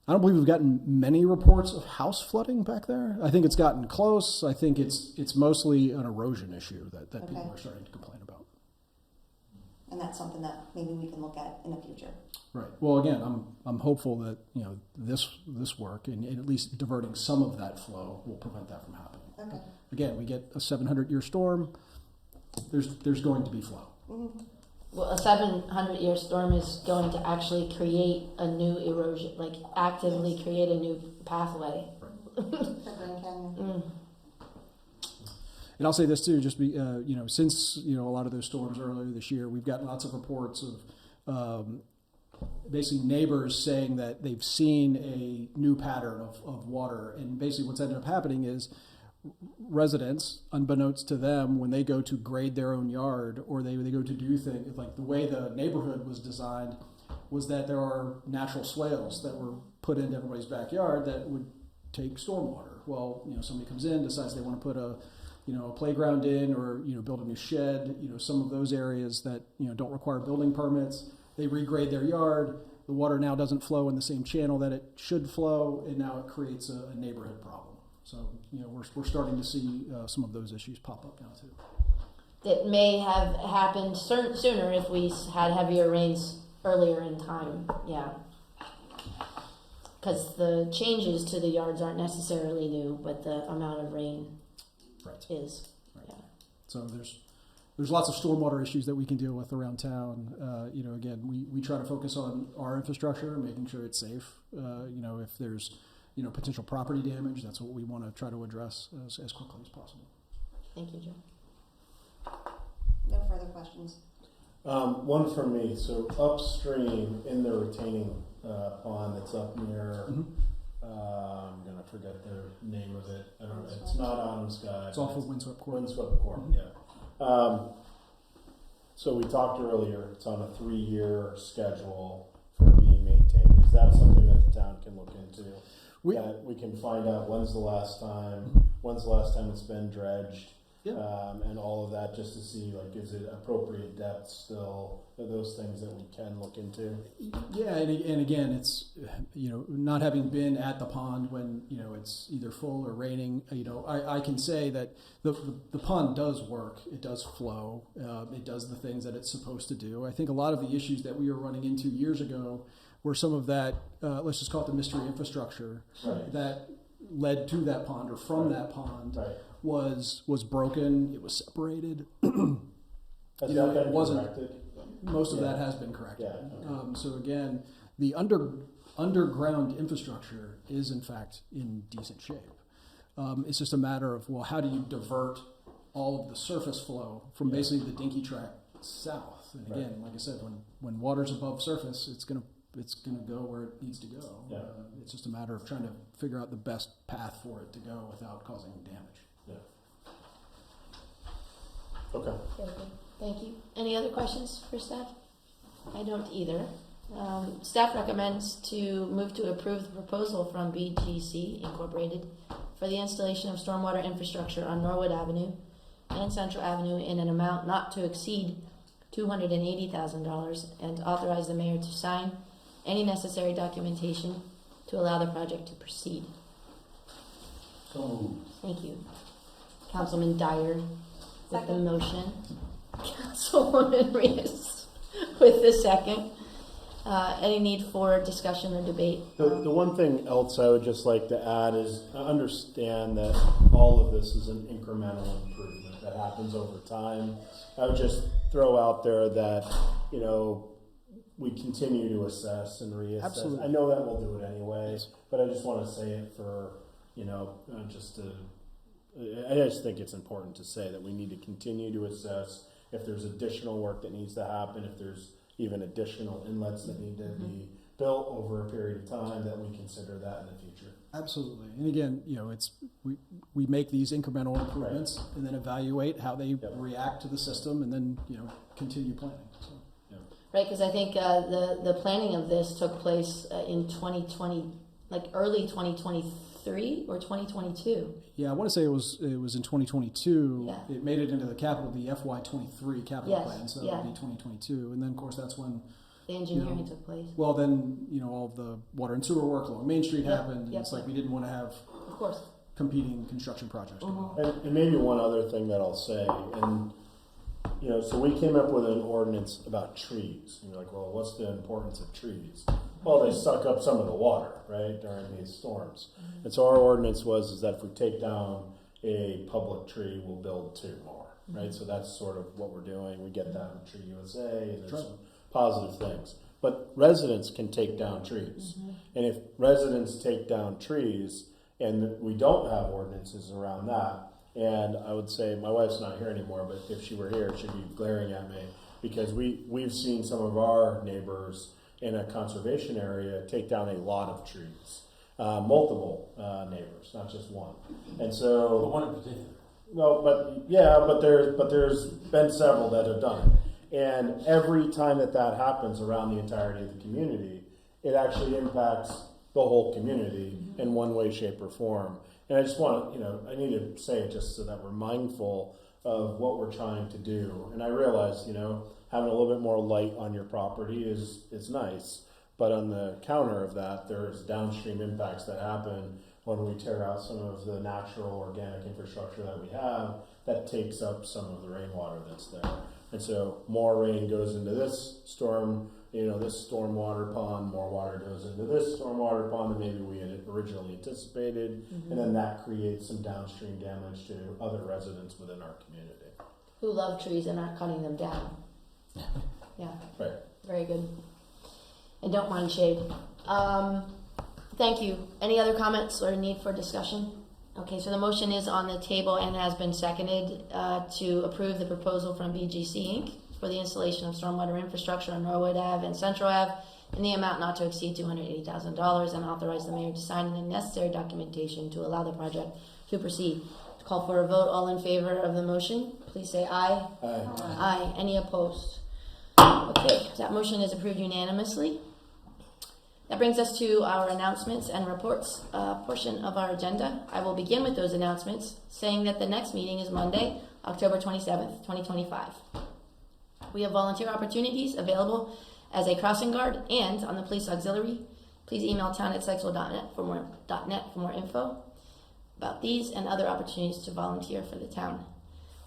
we've gotten many reports of house flooding back there. I think it's gotten close. I think it's mostly an erosion issue that people are starting to complain about. And that's something that maybe we can look at in the future. Right. Well, again, I'm hopeful that this work and at least diverting some of that flow will prevent that from happening. Okay. Again, we get a 700-year storm. There's going to be flow. Well, a 700-year storm is going to actually create a new erosion, actively create a new pathway. For Grand Canyon. And I'll say this too, just since a lot of those storms earlier this year, we've gotten lots of reports of basically neighbors saying that they've seen a new pattern of water. And basically what's ended up happening is residents, unbeknownst to them, when they go to grade their own yard or they go to do things, like the way the neighborhood was designed was that there are natural swales that were put into everybody's backyard that would take stormwater. Well, somebody comes in, decides they want to put a playground in or, build a new shed, some of those areas that, don't require building permits. They regrade their yard. The water now doesn't flow in the same channel that it should flow, and now it creates a neighborhood problem. So, we're starting to see some of those issues pop up now too. That may have happened sooner if we had heavier rains earlier in time. Yeah. Because the changes to the yards aren't necessarily new, but the amount of rain is. Right. Yeah. So there's lots of stormwater issues that we can deal with around town. Again, we try to focus on our infrastructure, making sure it's safe. If there's potential property damage, that's what we want to try to address as quickly as possible. Thank you, Joe. No further questions. One from me. So upstream in the retaining pond that's up near, I'm gonna forget the name of it. I don't know. It's not on Sky. It's off of Windswept Court. Windswept Court, yeah. So we talked earlier. It's on a 3-year schedule for being maintained. Is that something that the town can look into? That we can find out when's the last time it's been dredged, and all of that, just to see is it appropriate depth still? Are those things that we can look into? Yeah, and again, it's not having been at the pond when it's either full or raining. I can say that the pond does work. It does flow. It does the things that it's supposed to do. I think a lot of the issues that we were running into years ago were some of that, let's just call it the mystery infrastructure that led to that pond or from that pond was broken. It was separated. Has that been it wasn't. corrected? Most of that has been corrected. Yeah, okay. So again, the underground infrastructure is in fact in decent shape. It's just a matter of, how do you divert all of the surface flow from basically the dinky track south? And again, like I said, when water's above surface, it's gonna go where it needs to go. Yeah. It's just a matter of trying to figure out the best path for it to go without causing damage. Yeah. Okay. Very good. Thank you. Any other questions for staff? I don't either. Staff recommends to move to approve the proposal from BGC Incorporated for the installation of stormwater infrastructure on Norwood Avenue and Central Avenue in an amount not to exceed $280,000 and authorize the mayor to sign any necessary documentation to allow the project to proceed. So moved. Thank you. Councilman Dyer with the motion. Councilwoman Reyes with the second. Any need for discussion or debate? The one thing else I would just like to add is I understand that all of this is an incremental improvement that happens over time. I would just throw out there that, we continue to assess and reassess. Absolutely. I know that we'll do it anyway, but I just want to say it for, I just think it's important to say that we need to continue to assess if there's additional work that needs to happen, if there's even additional inlets that need to be built over a period of time, that we consider that in the future. Absolutely. And again, we make these incremental improvements and then evaluate how they react to the system and then, continue planning. So. Right, because I think the planning of this took place in 2020, early 2023 or 2022. Yeah, I want to say it was in 2022. Yeah. It made it into the FY23 capital plan, so that would be 2022. And then, of course, that's when the engineering took place. Well, then, all of the water and sewer work along Main Street happened. And it's like we didn't want to have of course competing construction projects. And maybe one other thing that I'll say, and so we came up with an ordinance about trees. And you're like, well, what's the importance of trees? Well, they suck up some of the water, right, during these storms. And so our ordinance is that if we take down a public tree, we'll build 2 more, right? So that's sort of what we're doing. We get that in Tree USA, and there's some positive things. But residents can take down trees. And if residents take down trees, and we don't have ordinances around that, and I would say, my wife's not here anymore, but if she were here, she'd be glaring at me, because we've seen some of our neighbors in a conservation area take down a lot of trees, multiple neighbors, not just one. And But so, one in particular. no, but there's been several that have done it. And every time that happens around the entirety of the community, it actually impacts the whole community in one way, shape, or form. And I just want, I need to say it just so that we're mindful of what we're trying to do. And I realize, having a little bit more light on your property is nice. But on the counter of that, there's downstream impacts that happen when we tear out some of the natural organic infrastructure that we have that takes up some of the rainwater that's there. And so more rain goes into this storm, this stormwater pond, more water goes into this stormwater pond than maybe we had originally anticipated. And then that creates some downstream damage to other residents within our community. Who love trees and aren't cutting them down. Yeah. Right. Very good. And don't mind shade. Thank you. Any other comments or need for discussion? Okay, so the motion is on the table and has been seconded to approve the proposal from BGC Inc. for the installation of stormwater infrastructure on Norwood Ave and Central Ave in the amount not to exceed $280,000 and authorize the mayor to sign the necessary documentation to allow the project to proceed. Call for a vote. All in favor of the motion, please say aye. Aye. Aye. Any opposed? Okay, that motion is approved unanimously. That brings us to our announcements and reports portion of our agenda. I will begin with those announcements, saying that the next meeting is Monday, October 27th, 2025. We have volunteer opportunities available as a crossing guard and on the police auxiliary. Please email town@sykesville.net for more info about these and other opportunities to volunteer for the town.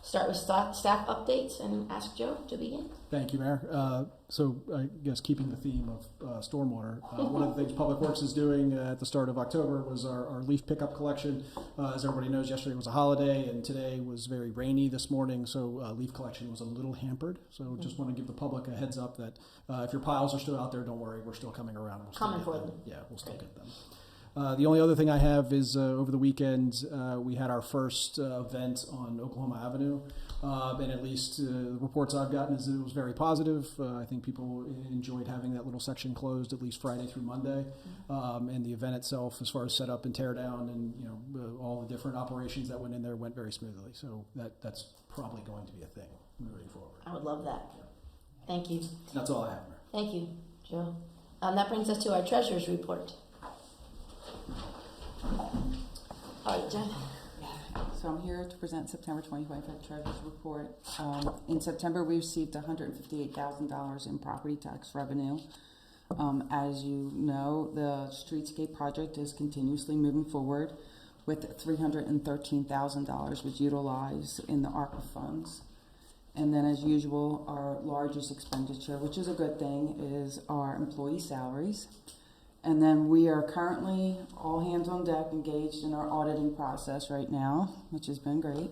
Start with staff updates and ask Joe to begin. Thank you, Mayor. So I guess keeping the theme of stormwater, one of the things Public Works is doing at the start of October was our leaf pickup collection. As everybody knows, yesterday was a holiday and today was very rainy this morning, so leaf collection was a little hampered. So just want to give the public a heads up that if your piles are still out there, don't worry, we're still coming around. We'll Coming for them. Yeah, we'll still get them. The only other thing I have is over the weekend we had our first event on Oklahoma Avenue, and at least the reports I've gotten is that it was very positive. I think people enjoyed having that little section closed at least Friday through Monday, and the event itself, as far as setup and tear down, and all the different operations that went in there went very smoothly. So that's probably going to be a thing moving forward. I would love that. Thank you. That's all I have. Thank you, Joe. That brings us to our treasurer's report. All right, Jen. So I'm here to present September 2025 Treasurer's Report. In September, we received $158,000 in property tax revenue. As you know, the streetscape project is continuously moving forward with $313,000 was utilized in the ARPA funds. And then as usual, our largest expenditure, which is a good thing, is our employee salaries. And then we are currently all hands on deck engaged in our auditing process right now, which has been great.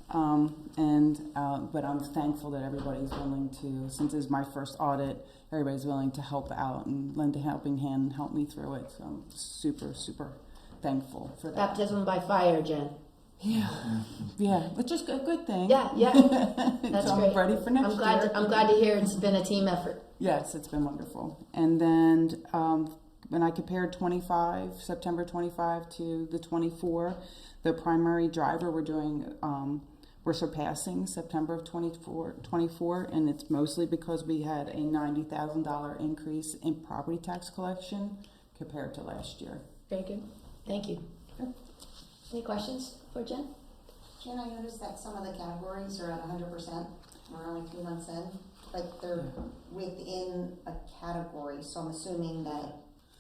But I'm thankful that everybody's willing to, since it's my first audit, everybody's willing to help out and lend a helping hand and help me through it. So I'm super, super thankful for that. Baptism by fire, Jen. Yeah, which is a good thing. Yeah, that's so great. I'm ready for next year. I'm glad to hear it's been a team effort. Yes, it's been wonderful. And then when I compared September 25 to the 24, the primary driver we're surpassing September of 24, and it's mostly because we had a $90,000 increase in property tax collection compared to last year. Very good. Thank you. Sure. Any questions for Jen? Jen, I noticed that some of the categories are at 100%. We're only 2 months in. Like they're within a category, so I'm assuming that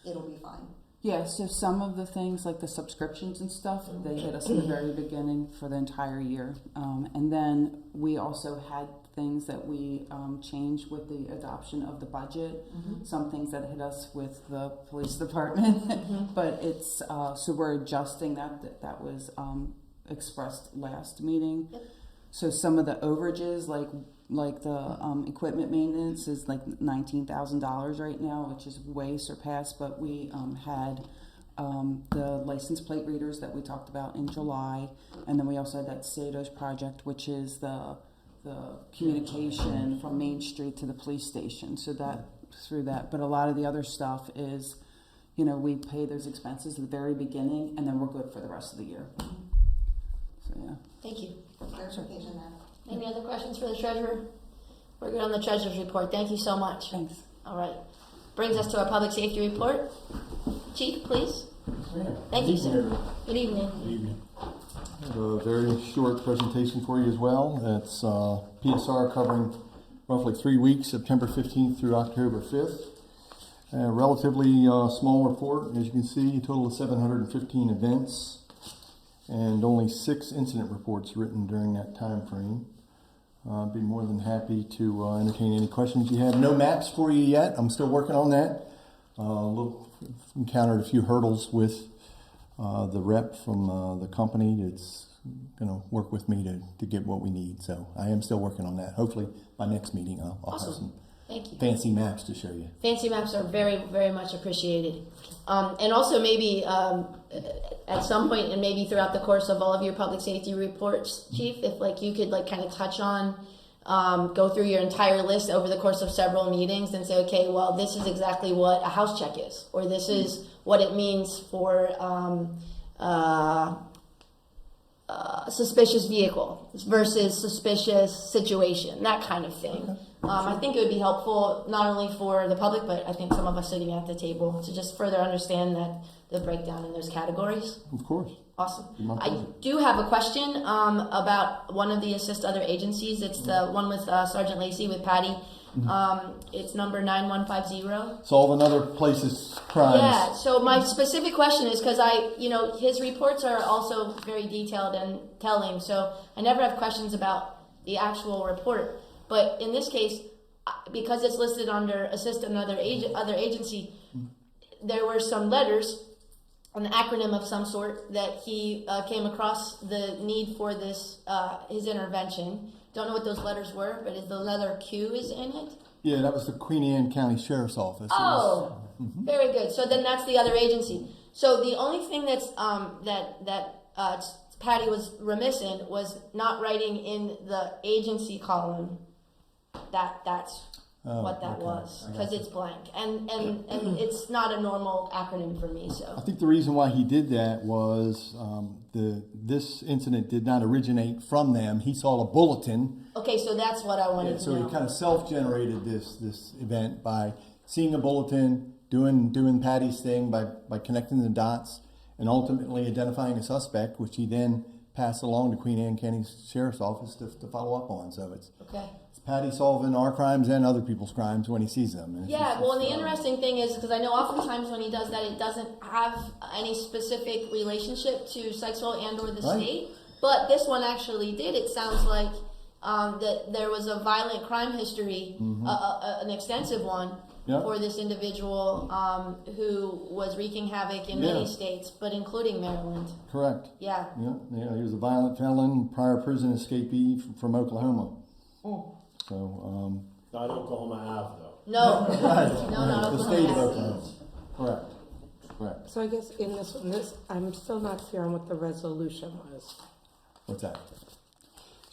it'll be fine. Yeah, so some of the things like the subscriptions and stuff, they hit us in the very beginning for the entire year. And then we also had things that we changed with the adoption of the budget, some things that hit us with the police department. But it's, so we're adjusting that was expressed last meeting. Yep. So some of the overages, like the equipment maintenance is like $19,000 right now, which is way surpassed. But we had the license plate readers that we talked about in July, and then we also had that SATOS project, which is the communication from Main Street to the police station. So that through that. But a lot of the other stuff is, you know, we pay those expenses at the very beginning, and then we're good for the rest of the year. So yeah. Thank you. Clarification there. Any other questions for the treasurer? We're good on the treasurer's report. Thank you so much. Thanks. All right. Brings us to our public safety report. Chief, please. Thank you, sir. Good evening. Good evening. I have a very short presentation for you as well. It's PSR covering roughly 3 weeks, September 15th through October 5th. A relatively small report, as you can see, a total of 715 events and only 6 incident reports written during that time frame. I'd be more than happy to entertain any questions you have. No maps for you yet. I'm still working on that. Encountered a few hurdles with the rep from the company that's going to work with me to get what we need. So I am still working on that. Hopefully by next meeting I'll have some Thank you. fancy maps to show you. Fancy maps are very, very much appreciated. And also maybe at some point and maybe throughout the course of all of your public safety reports, Chief, if like you could like kind of touch on, go through your entire list over the course of several meetings and say, okay, well, this is exactly what a house check is, or this is what it means for suspicious vehicle versus suspicious situation, that kind of thing. I think it would be helpful not only for the public, but I think some of us sitting at the table to just further understand that the breakdown in those categories. Of course. Awesome. My I pleasure. do have a question about one of the assist other agencies. It's the one with Sergeant Lacey with Patty. It's number 9150. Solve another place's crimes. Yeah, so my specific question is because his reports are also very detailed and telling, so I never have questions about the actual report. But in this case, because it's listed under assist another other agency, there were some letters, an acronym of some sort, that he came across the need for this, his intervention. Don't know what those letters were, but the letter Q is in it. Yeah, that was the Queen Anne County Sheriff's Office. Oh, very good. So then that's the other agency. So the only thing that's that Patty was remiss in was not writing in the agency column that's what that was, because it's blank and it's not a normal acronym for me. I So think the reason why he did that was this incident did not originate from them. He saw a bulletin. okay, so that's what I wanted to So know. he kind of self-generated this event by seeing a bulletin, doing Patty's thing by connecting the dots, and ultimately identifying a suspect, which he then passed along to Queen Anne County Sheriff's Office to follow up on. So it's Okay. Patty solving our crimes and other people's crimes when he sees them. And it's Yeah, just- well, and the interesting thing is, because I know oftentimes when he does that, it doesn't have any specific relationship to Sykesville and or the Right. state. But this one actually did. It sounds like that there was a violent crime history, an extensive one, Yeah. for this individual who was wreaking havoc in many Yeah. states, but including Maryland. Correct. Yeah. Yeah, he was a violent felon, prior prison escapee from Oklahoma. Oh. So, Not Oklahoma Ave though. No. right, No, the state of Oklahoma. Correct. So I guess in this one, I'm still not clear on what the resolution was. What's that?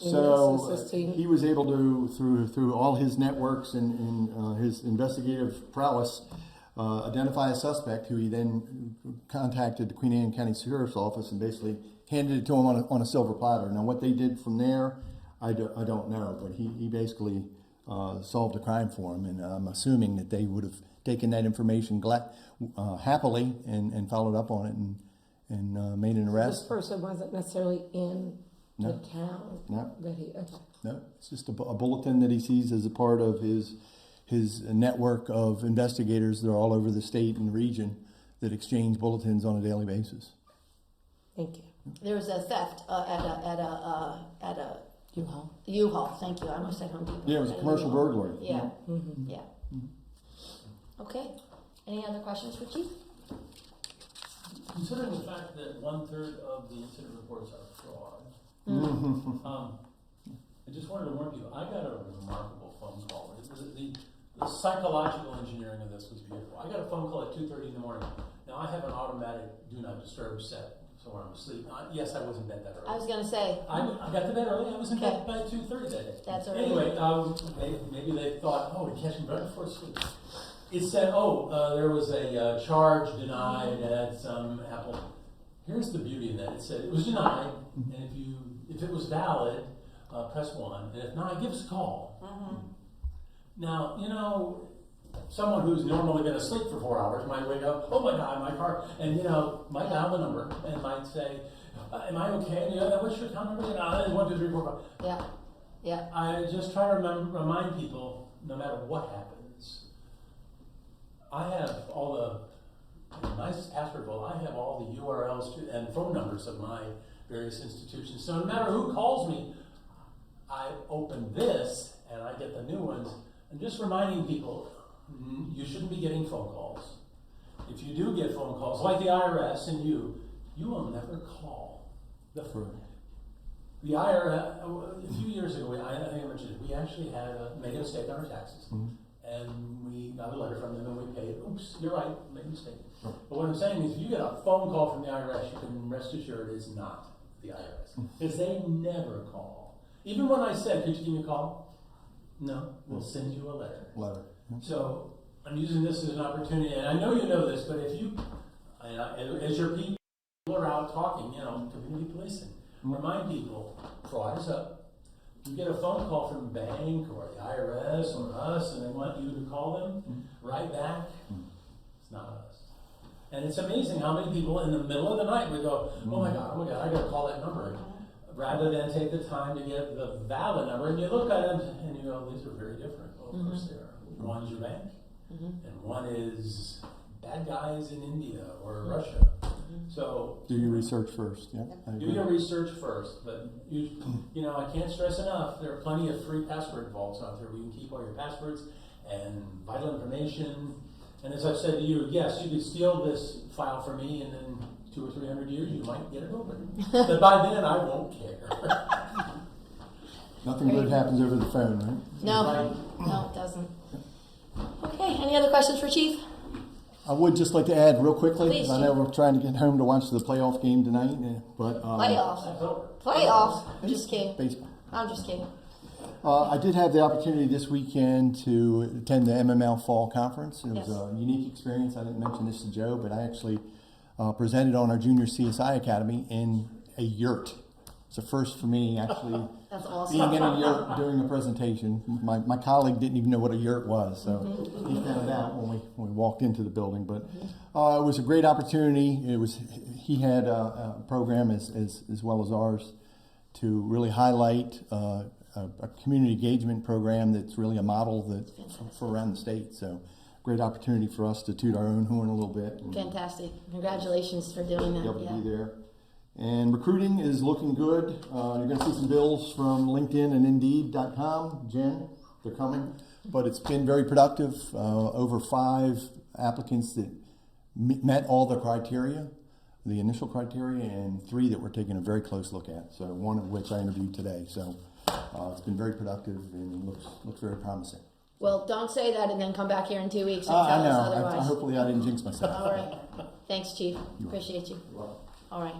In So this assisting- he was able to, through all his networks and his investigative prowess, identify a suspect who he then contacted the Queen Anne County Sheriff's Office and basically handed it to him on a silver platter. Now, what they did from there, I don't know, but he basically solved a crime for him, and I'm assuming that they would have taken that information happily and followed up on it and made an This arrest. person wasn't necessarily in the town No. that he, okay. No, it's just a bulletin that he sees as a part of his network of investigators that are all over the state and region that exchange bulletins on a daily basis. Thank you. There was a theft at a U-Haul. U-Haul. Thank you. I almost said Home Depot. Yeah, it was a At commercial U-Haul. burglary. Yeah. Mm-hmm. Yeah. Okay. Any other questions for Chief? Considering the fact that 1/3 of the incident reports are fraud, I just wanted to warn you, I got a remarkable phone call. The psychological engineering of this was beautiful. I got a phone call at 2:30 in the morning. Now I have an automatic do not disturb set, so So when I'm asleep, yes, I was in bed that early. I was gonna say, I got to bed early. I was in Okay. bed by 2:30 that day. That's all right. Anyway, maybe they thought, oh, we catch him right before sleep. It said, there was a charge denied at some Apple. Here's the beauty in that. It said it was denied, and if it was valid, press 1, and if not, give us a call. Now, someone who's normally been asleep for 4 hours might wake up, oh my God, my car, and might dial the number and might say, am I okay? What's your account number? 1, 2, 3, 4, 5. yeah. I just try to remind people, no matter what happens, I have all the nice password vault. I have all the URLs and phone numbers of my various institutions. So no matter who calls me, I open this and I get the new ones. And just reminding people, you shouldn't be getting phone calls. If you do get phone calls, like the IRS and you will never call the firm. The IRS, a few years ago, I think I mentioned it, we actually had made a mistake on our taxes. And we got a letter from them and we paid. Oops, you're right, made a mistake. But what I'm saying is, if you get a phone call from the IRS, you can rest assured it's not the IRS. Because they never call. Even when I said, could you give me a call? No, we'll send you a letter. So I'm using this as an opportunity, and I know you know this, but if you, as your people are out talking, community policing, remind people, fraud is up. You get a phone call from a bank or the IRS or us, and they want you to call them right back. It's not us. And it's amazing how many people in the middle of the night would go, oh my God, I got to call that number. Rather than take the time to get the valid number, and you look at them and you go, these are very different. Well, of course they are. One is your bank, and one is bad guys in India or Russia. So Do your research first. Yeah. do your research first, but I can't stress enough, there are plenty of free password vaults out there where you can keep all your passwords and vital information. And as I've said to you, yes, you could steal this file from me, and then 200 or 300 years you might get it open. But by then I won't care. Nothing good happens over the phone, right? No, it doesn't. Okay, any other questions for Chief? I would just like to add real quickly, Please, I know we're trying to get home to watch the playoff game tonight, but Playoffs? I'm just kidding. Baseball. I'm just kidding. I did have the opportunity this weekend to attend the MML Fall Conference. It was Yes. a unique experience. I didn't mention this to Joe, but I actually presented on our Junior CSI Academy in a yurt. It's a first for me, actually. That's awesome. Being in a yurt doing a presentation. My colleague didn't even know what a yurt was, so he found out when we walked into the building. But it was a great opportunity. He had a program as well as ours to really highlight a community engagement program that's really a model for around the state. So great opportunity for us to toot our own horn a little bit. Fantastic. Congratulations for doing that. Be able to be there. And recruiting is looking good. You're going to see some bills from LinkedIn and Indeed.com. Jen, they're coming. But it's been very productive. Over 5 applicants that met all the criteria, the initial criteria, and 3 that we're taking a very close look at. So one of which I interviewed today. So it's been very productive and looks very promising. Well, don't say that and then come back here in 2 weeks and tell I us know. otherwise. Hopefully I didn't jinx myself. All right. Thanks, Chief. Appreciate you. All right.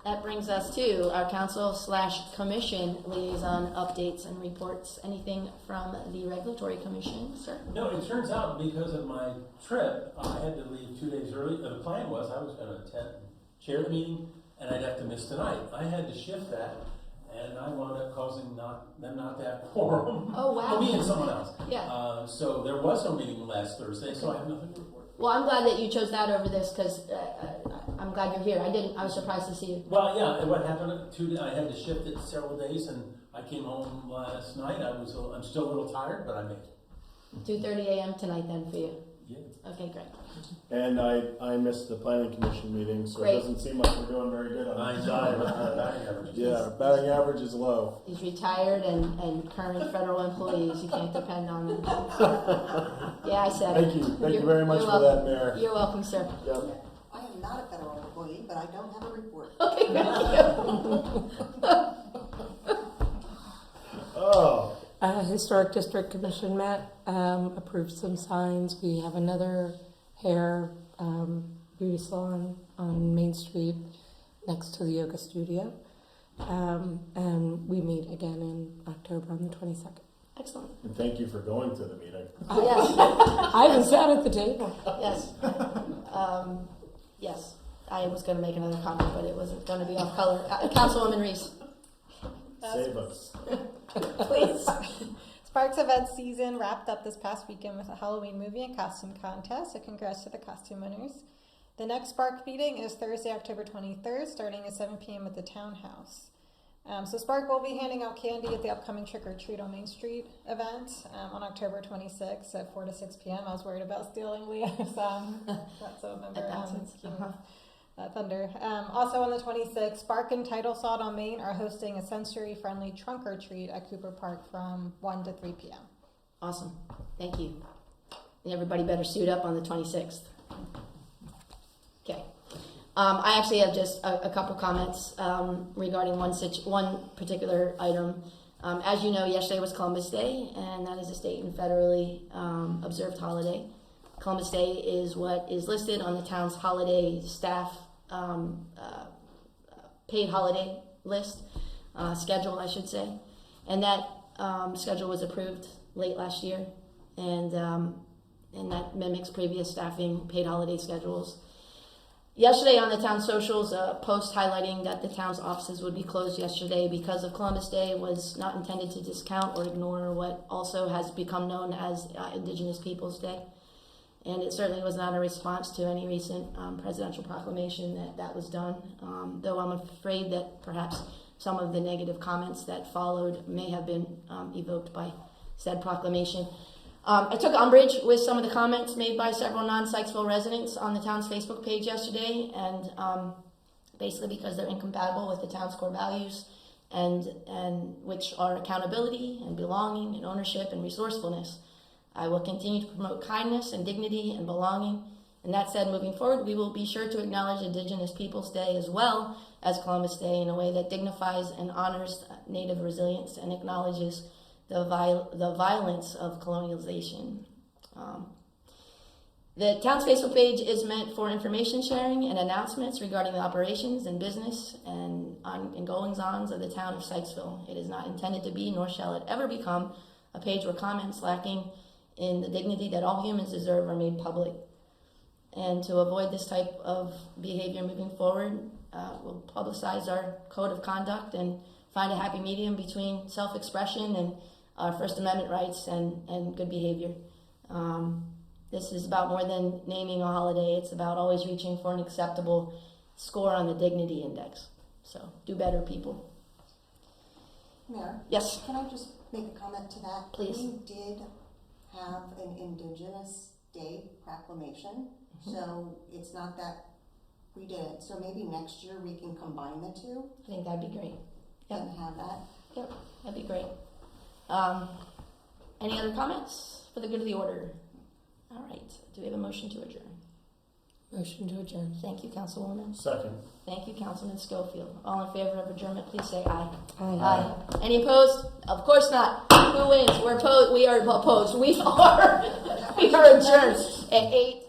That brings us to our council/commission liaison updates and reports. Anything from the regulatory commission, sir? No, it turns out because of my trip, I had to leave 2 days early. The plan was I was going to chair the meeting, and I'd have to miss tonight. I had to shift that, and I wound up causing them not to have quorum. Oh, wow. For me and someone else. Yeah. So there was no meeting last Thursday, so I have nothing to report. Well, I'm glad that you chose that over this because I'm glad you're here. I was surprised to see you. Well, yeah, and what happened, I had to shift it several days, and I came home last night. I'm still a little tired, but I made it. 2:30 a.m. tonight then for you. Yeah. Okay, great. And I missed the planning commission meeting, so Great. it doesn't seem like we're doing very good on I that know. side. Yeah, our batting average is low. These retired and current federal employees, you can't depend on them. Yeah, I said it. Thank you very much for that, Mayor. You're welcome, sir. Yep. I am not a federal employee, but I don't have a report. Okay, thank you. Oh. Historic District Commission met, approved some signs. We have another hair beauty salon on Main Street next to the yoga studio. And we meet again in October on the 22nd. Excellent. And thank you for going to the meeting. Yes. I haven't sat at the table. Yes. Yes. I was going to make another comment, but it wasn't going to be off color. Councilwoman Reese. Save us. Please. Sparks event season wrapped up this past weekend with a Halloween movie and costume contest, so congrats to the costume winners. The next Spark meeting is Thursday, October 23rd, starting at 7 p.m. at the Townhouse. So Spark will be handing out candy at the upcoming Trick or Treat on Main Street event on October 26th at 4 to 6 p.m. I was worried about stealing Leah's thunder. Also on the 26th, Spark and Title Salt on Main are hosting a sensory-friendly trunk or treat at Cooper Park from 1 to 3 p.m. Awesome. Thank you. And everybody better suit up on the 26th. Okay. I actually have just a couple comments regarding one particular item. As you know, yesterday was Columbus Day, and that is a state and federally observed holiday. Columbus Day is what is listed on the town's holiday staff paid holiday list, schedule, I should say. And that schedule was approved late last year, and that mimics previous staffing paid holiday schedules. Yesterday on the town socials, a post highlighting that the town's offices would be closed yesterday because of Columbus Day was not intended to discount or ignore what also has become known as Indigenous Peoples Day. And it certainly was not a response to any recent presidential proclamation that was done, though I'm afraid that perhaps some of the negative comments that followed may have been evoked by said proclamation. I took umbrage with some of the comments made by several non-Sykesville residents on the town's Facebook page yesterday, and basically because they're incompatible with the town's core values, and which are accountability and belonging and ownership and resourcefulness. I will continue to promote kindness and dignity and belonging. And that said, moving forward, we will be sure to acknowledge Indigenous Peoples Day as well as Columbus Day in a way that dignifies and honors Native resilience and acknowledges the violence of colonialization. The town's Facebook page is meant for information sharing and announcements regarding the operations and business and goings-ons of the town of Sykesville. It is not intended to be, nor shall it ever become, a page where comments lacking in the dignity that all humans deserve are made public. And to avoid this type of behavior moving forward, we'll publicize our code of conduct and find a happy medium between self-expression and our First Amendment rights and good behavior. This is about more than naming a holiday. It's about always reaching for an acceptable score on the dignity index. So do better, people. Mayor? Yes? Can I just make a comment to that? Please. We did have an Indigenous Day proclamation, so it's not that we didn't. So maybe next year we can combine the two. I think that'd be great. Yep. And have that. Yep, that'd be great. Any other comments for the good of the order? All right. Do we have a motion to adjourn? Motion to adjourn. Thank you, Councilwoman. Second. Thank you, Councilman Schofield. All in favor of adjournment, please say aye. Aye. Any opposed? Of course not. Who wins? We are opposed. We are adjourned at 8.